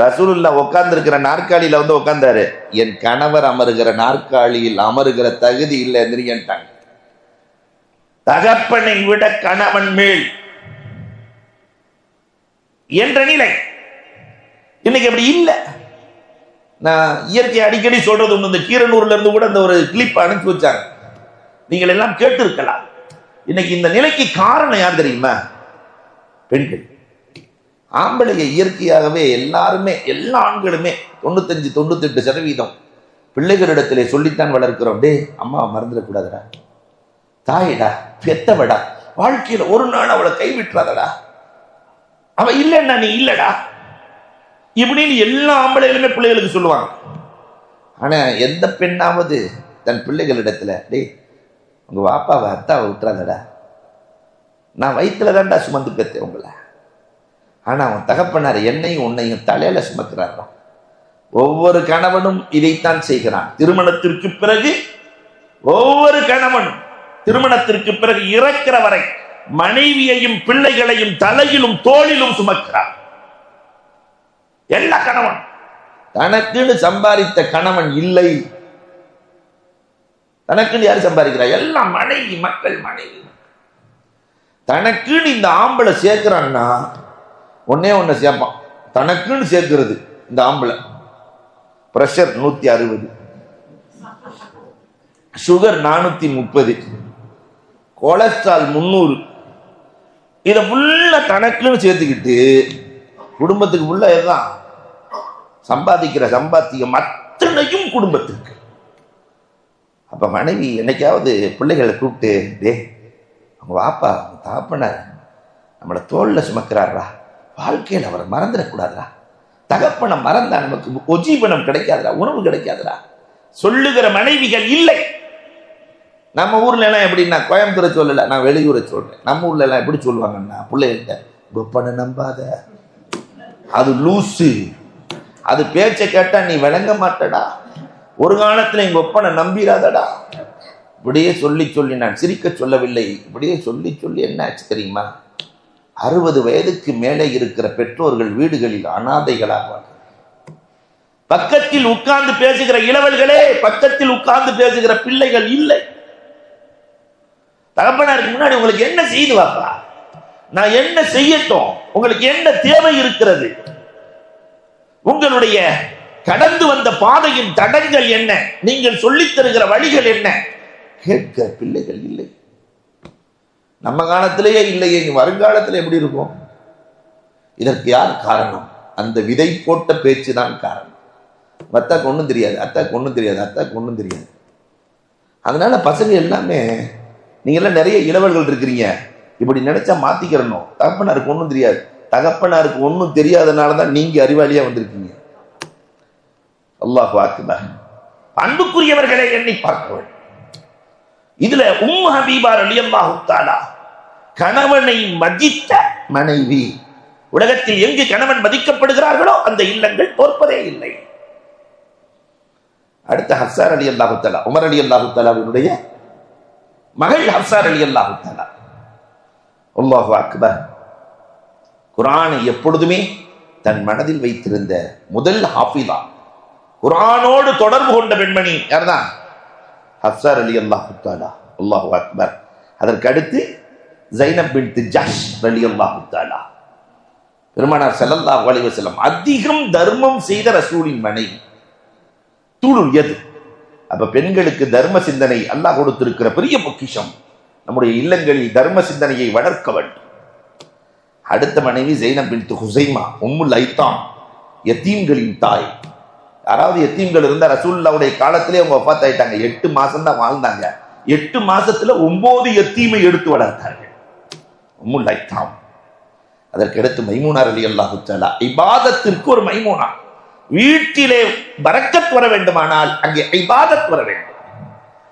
ரசூலுல்லாஹ் உட்கார்ந்து இருக்கிற நாற்காலியில வந்து உட்கார்ந்தாரு. என் கணவர் அமருகிற நாற்காலியில் அமருகிற தகுதி இல்லை எந்திரிட்டாங்க. தகப்பனை விட கணவன் மேல் என்ற நிலை இன்னைக்கு அப்படி இல்லை. நான் இயற்கை அடிக்கடி சொல்றது ஒண்ணு, இந்த கீரனூர்ல இருந்து கூட இந்த ஒரு கிளிப் அனுப்பி வச்சாங்க, நீங்கள் எல்லாம் கேட்டு இருக்கலாம். இன்னைக்கு இந்த நிலைக்கு காரணம் யார் தெரியுமா? பெண்கள். ஆம்பளைங்க இயற்கையாகவே எல்லாருமே, எல்லா ஆண்களுமே 95-98% பிள்ளைகளிடத்திலே சொல்லித்தான் வளர்க்கிறோம். டே அம்மா மறந்துடக்கூடாதுடா, தாயிடா, பெத்தவடா, வாழ்க்கையில ஒரு நாள் அவளை கைவிட்டுறாதடா, அவ இல்லைன்னா நீ இல்லடா இப்படின்னு எல்லா ஆம்பளைகளுமே பிள்ளைகளுக்கு சொல்லுவாங்க. ஆனா எந்த பெண்ணாவது தன் பிள்ளைகளிடத்துல, டேய் உங்க வாப்பாவை அத்தாவை விட்டுறாதடா, நான் வயிற்றுல தான்டா சுமந்து பெற்றேன் உங்களை, ஆனா அவன் தகப்பனார் என்னையும் உன்னையும் தலையில சுமக்கிறாரா. ஒவ்வொரு கணவனும் இதைத்தான் செய்கிறான். திருமணத்திற்கு பிறகு ஒவ்வொரு கணவனும் திருமணத்திற்கு பிறகு இறக்கிற வரை மனைவியையும் பிள்ளைகளையும் தலையிலும் தோளிலும் சுமக்கிறார். எல்லா கணவன் தனக்குன்னு சம்பாதித்த கணவன் இல்லை. தனக்குன்னு யார் சம்பாதிக்கிறார்? எல்லாம் மனைவி மக்கள். மனைவி தனக்குன்னு இந்த ஆம்பளை சேர்க்கிறான்னா ஒன்னே ஒண்ணு சேர்ப்பான். தனக்குன்னு சேர்க்கிறது இந்த ஆம்பளை. பிரஷர் 160, சுகர் 430, கொலஸ்ட்ரால் 300, இதை ஃபுல்லா தனக்குன்னு சேர்த்துக்கிட்டு குடும்பத்துக்கு ஃபுல்லா இதுதான் சம்பாதிக்கிற சம்பாத்தியம் அத்தனையும் குடும்பத்துக்கு. அப்ப மனைவி என்னைக்காவது பிள்ளைகளை கூப்பிட்டு, டே அவங்க வாப்பா தகப்பனார் நம்மளை தோல்ல சுமக்கிறாரா, வாழ்க்கையில் அவரை மறந்துடக்கூடாதுரா, தகப்பனை மறந்தா நமக்கு உஜீவனம் கிடைக்காதுரா, உணவு கிடைக்காதுரா சொல்லுகிற மனைவிகள் இல்லை. நம்ம ஊர்ல எல்லாம் எப்படின்னா, கோயம்புத்தூரை சொல்லல, நான் வெளியூரை சொல்றேன். நம்ம ஊர்ல எல்லாம் எப்படி சொல்லுவாங்கன்னா, பிள்ளைகிட்ட கொப்பனை நம்பாத, அது லூசு, அது பேச்ச கேட்டா நீ விளங்க மாட்டடா, ஒரு காலத்துல எங்க ஒப்பனை நம்பிராதடா, இப்படியே சொல்லி சொல்லி, நான் சிரிக்க சொல்லவில்லை, இப்படியே சொல்லி சொல்லி என்ன ஆச்சு தெரியுமா, 60 வயதுக்கு மேலே இருக்கிற பெற்றோர்கள் வீடுகளில் அனாதைகளாக, பக்கத்தில் உட்கார்ந்து பேசுகிற இளவல்களே, பக்கத்தில் உட்கார்ந்து பேசுகிற பிள்ளைகள் இல்லை. தகப்பனாருக்கு முன்னாடி உங்களுக்கு என்ன செய்து வாப்பா, நான் என்ன செய்யட்டும், உங்களுக்கு என்ன தேவை இருக்கிறது, உங்களுடைய கடந்து வந்த பாதையின் தடங்கள் என்ன, நீங்கள் சொல்லித் தருகிற வழிகள் என்ன, கேட்க பிள்ளைகள் இல்லை. நம்ம காலத்திலேயே இல்லையே, வருங்காலத்தில் எப்படி இருக்கும்? இதற்கு யார் காரணம்? அந்த விதை போட்ட பேச்சு தான் காரணம். அத்தாக்கு ஒன்றும் தெரியாது, அத்தாக்கு ஒன்றும் தெரியாது, அத்தாக்கு ஒன்றும் தெரியாது. அதனால பசங்க எல்லாமே, நீங்க எல்லாம் நிறைய இளவல்கள் இருக்கிறீங்க, இப்படி நினைச்சா மாத்திக்கிறணும். தகப்பனாருக்கு ஒன்றும் தெரியாது, தகப்பனாருக்கு ஒன்றும் தெரியாதனாலதான் நீங்க அறிவாளியா வந்திருக்கீங்க. அல்லாஹ் அக்பர். அன்புக்குரியவர்களை எண்ணி பார்க்க வேண்டும். இதுல உம்மு ஹபீபா ரலியல்லாஹு தஆலா கணவனை மதித்த மனைவி. உலகத்தில் எங்கு கணவன் மதிக்கப்படுகிறார்களோ அந்த இல்லங்கள் தோற்பதே இல்லை. அடுத்த ஹப்ஸா ரலியல்லாஹு தஆலா, உமர் ரலியல்லாஹு தஆலாவினுடைய மகள் ஹப்ஸா ரலியல்லாஹு தஆலா. அல்லாஹு அக்பர். குர்ஆனை எப்பொழுதுமே தன் மனதில் வைத்திருந்த முதல் ஹாஃபிதா, குர்ஆனோடு தொடர்பு கொண்ட பெண்மணி யார்தான்? ஹப்ஸா ரலியல்லாஹு தஆலா. அல்லாஹு அக்பர். அதற்கு அடுத்து ஸைனப் பின்த் ஜஹ்ஷ் ரலியல்லாஹு தஆலா. பெருமானார் ஸல்லல்லாஹு அலைஹி வஸல்லம் அதிகம் தர்மம் செய்த ரசூலின் மனைவி. தூளுல் யத். அப்ப பெண்களுக்கு தர்ம சிந்தனை அல்லாஹ் கொடுத்திருக்கிற பெரிய பொக்கிஷம். நம்முடைய இல்லங்களில் தர்ம சிந்தனையை வளர்க்க வேண்டும். அடுத்த மனைவி ஸைனப் பின்த் ஹுஸைமா உம்முல் ஐத்தாம், யத்தீம்களின் தாய். யாராவது யத்தீம்கள் இருந்தா, ரசூலுல்லாஹ்வுடைய காலத்திலே அவங்க வஃபாத் ஆயிட்டாங்க, 8 மாசம் தான் வாழ்ந்தாங்க. 8 மாசத்துல 9 யத்தீமை எடுத்து வளர்த்தார்கள். உம்முல் ஐத்தாம். அதற்கு அடுத்து மைமூனா ரலியல்லாஹு தஆலா. இபாதத்திற்கு ஒரு மைமூனா. வீட்டிலே பரக்கத் வர வேண்டுமானால் அங்கே இபாதத் வர வேண்டும்.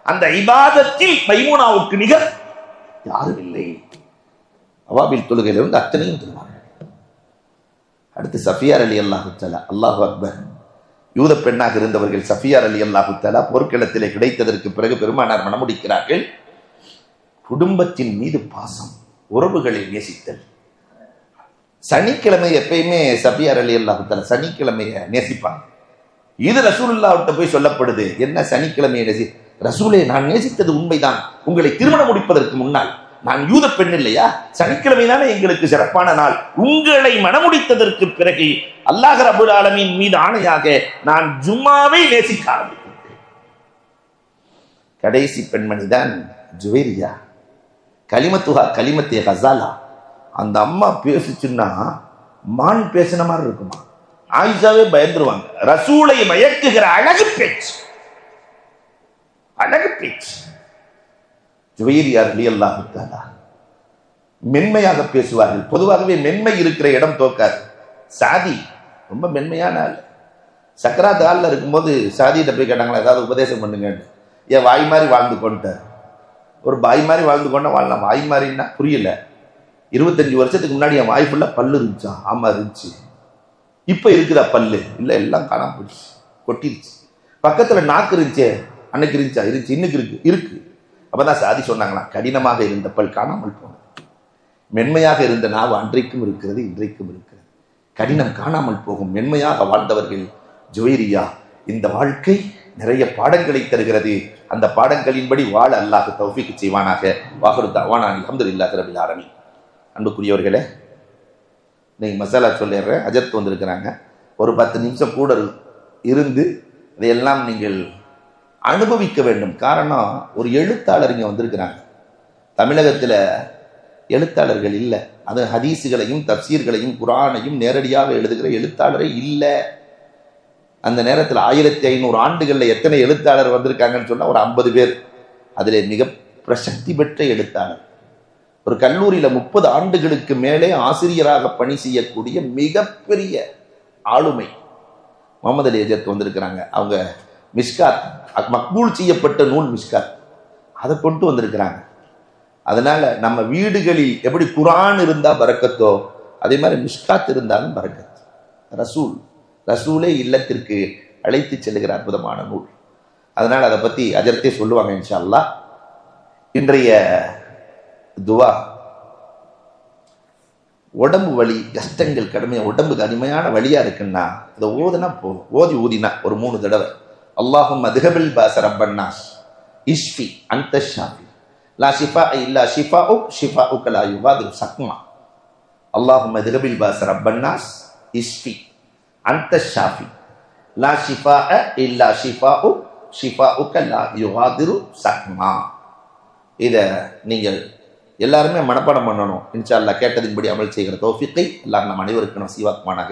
அந்த இபாதத்தில் மைமூனாவுக்கு நிகர் யாரும் இல்லை. அவாபில் தொழுகையிலிருந்து அத்தனையும் தொழுவார்கள். அடுத்து சஃபியா ரலியல்லாஹு தஆலா. அல்லாஹு அக்பர். யூத பெண்ணாக இருந்தவர்கள் சஃபியா ரலியல்லாஹு தஆலா போர்க்களத்திலே கிடைத்ததற்கு பிறகு பெருமானார் மணமுடிக்கிறார்கள். குடும்பத்தின் மீது பாசம், உறவுகளை நேசித்தல். சனிக்கிழமை எப்பயுமே சஃபியா ரலியல்லாஹு தஆலா சனிக்கிழமையை நேசிப்பாங்க. இது ரசூலுல்லாஹ்விட்ட போய் சொல்லப்படுது. என்ன சனிக்கிழமையை நேசி? ரசூலே, நான் நேசித்தது உண்மைதான், உங்களை திருமணம் முடிப்பதற்கு முன்னால். நான் யூத பெண் இல்லையா? சனிக்கிழமை தானே எங்களுக்கு சிறப்பான நாள். உங்களை மணமுடித்ததற்கு பிறகு அல்லாஹ் ரப்பல் ஆலமீன் மீது ஆணையாக நான் ஜும்மாவை நேசிக்க ஆரம்பித்தேன். கடைசி பெண்மணி தான் ஜுவைரியா. கலிமத்துஹா கலிமத்தே கஸாலா. அந்த அம்மா பேசுச்சுன்னா மான் பேசின மாதிரி இருக்குமா. ஆயிஷாவே பயந்துருவாங்க. ரசூலை மயக்குகிற அழகு பேச்சு, அழகு பேச்சு. ஜுவைரியா ரலியல்லாஹு தஆலா மென்மையாக பேசுவார்கள். பொதுவாகவே மென்மை இருக்கிற இடம் தோக்காது. சாதி ரொம்ப மென்மையான ஆள். சக்கராத் ஆள்ல இருக்கும்போது சாதியிட்ட போய் கேட்டாங்களா, ஏதாவது உபதேசம் பண்ணுங்கன்னு. ஏன் வாய் மாதிரி வாழ்ந்து கொண்டார். ஒரு பாய் மாதிரி வாழ்ந்து கொண்டா வாழலாம். வாய் மாதிரின்னா புரியல. 25 வருஷத்துக்கு முன்னாடி என் வாய் ஃபுல்லா பல்லு இருந்துச்சா? ஆமா இருந்துச்சு. இப்ப இருக்குதா பல்லு? இல்ல, எல்லாம் காணாம போயிடுச்சு, கொட்டிருச்சு. பக்கத்துல நாக்கு இருந்துச்சே, அன்னைக்கு இருந்துச்சா? இருந்துச்சு. இன்னைக்கு இருக்கு. அப்பதான் சாதி சொன்னாங்களா, கடினமாக இருந்த பல் காணாமல் போனது, மென்மையாக இருந்த நாவு அன்றைக்கும் இருக்கிறது, இன்றைக்கும் இருக்கிறது. கடினம் காணாமல் போகும். மென்மையாக வாழ்ந்தவர்கள் ஜுவைரியா. இந்த வாழ்க்கை நிறைய பாடங்களை தருகிறது. அந்த பாடங்களின்படி வாழ அல்லாஹ் தௌஃபீக் செய்வானாக. வாஹிரு தஅவானா அல்ஹம்துலில்லாஹி ரப்பில் ஆலமீன். அன்புக்குரியவர்களே, நீங்க மசாலா சொல்லிடுறேன். அஜத் வந்திருக்கிறாங்க. ஒரு 10 நிமிஷம் கூட இருந்து இதையெல்லாம் நீங்கள் அனுபவிக்க வேண்டும். காரணம், ஒரு எழுத்தாளர் இங்க வந்திருக்கிறாங்க. தமிழகத்தில் எழுத்தாளர்கள் இல்லை. அது ஹதீஸுகளையும் தப்சீர்களையும் குர்ஆனையும் நேரடியாக எழுதுகிற எழுத்தாளரே இல்லை. அந்த நேரத்தில் 1500 ஆண்டுகளில் எத்தனை எழுத்தாளர் வந்திருக்காங்கன்னு சொன்னால் ஒரு 50 பேர். அதில் மிக பிரசக்தி பெற்ற எழுத்தாளர். ஒரு கல்லூரியில் 30 ஆண்டுகளுக்கு மேலே ஆசிரியராக பணி செய்யக்கூடிய மிகப்பெரிய ஆளுமை முகமது அலி அஜத் வந்திருக்கிறாங்க. அவங்க மிஷ்காத், மக்பூல் செய்யப்பட்ட நூல் மிஷ்காத், அதை கொண்டு வந்திருக்கிறாங்க. அதனால நம்ம வீடுகளில் எப்படி குர்ஆன் இருந்தா பரக்கத்தோ, அதே மாதிரி மிஷ்காத் இருந்தாலும் பரக்கத். ரசூலே இல்லத்திற்கு அழைத்து செல்லுகிற அற்புதமான நூல். அதனால அதை பத்தி அஜர்த்தே சொல்லுவாங்க இன்ஷா அல்லாஹ். இன்றைய துவா, உடம்பு வலி, கஷ்டங்கள், கடுமையா உடம்பு கடுமையான வலியா இருக்குன்னா இதை ஓதுனா போதும். ஊதினா ஒரு 3 தடவை, அல்லாஹும்ம அதுஹபில் பாஸ ரப்பன்னாஸ் இஷ்ஃபி அன்த ஷாஃபி லா ஷிஃபா இல்லா ஷிஃபாஉக் ஷிஃபாஉக லா யுகாதிரு சக்மா. அல்லாஹும்ம அதுஹபில் பாஸ ரப்பன்னாஸ் இஷ்ஃபி அன்த ஷாஃபி லா ஷிஃபா இல்லா ஷிஃபாஉக் ஷிஃபாஉக லா யுகாதிரு சக்மா. இதை நீங்கள் எல்லாருமே மனப்பாடம் பண்ணணும். இன்ஷா அல்லாஹ் கேட்டதின்படி அமல் செய்கிற தௌஃபீக்கை அல்லாஹ் நம் அனைவருக்கும் நசீவாக்குவானாக.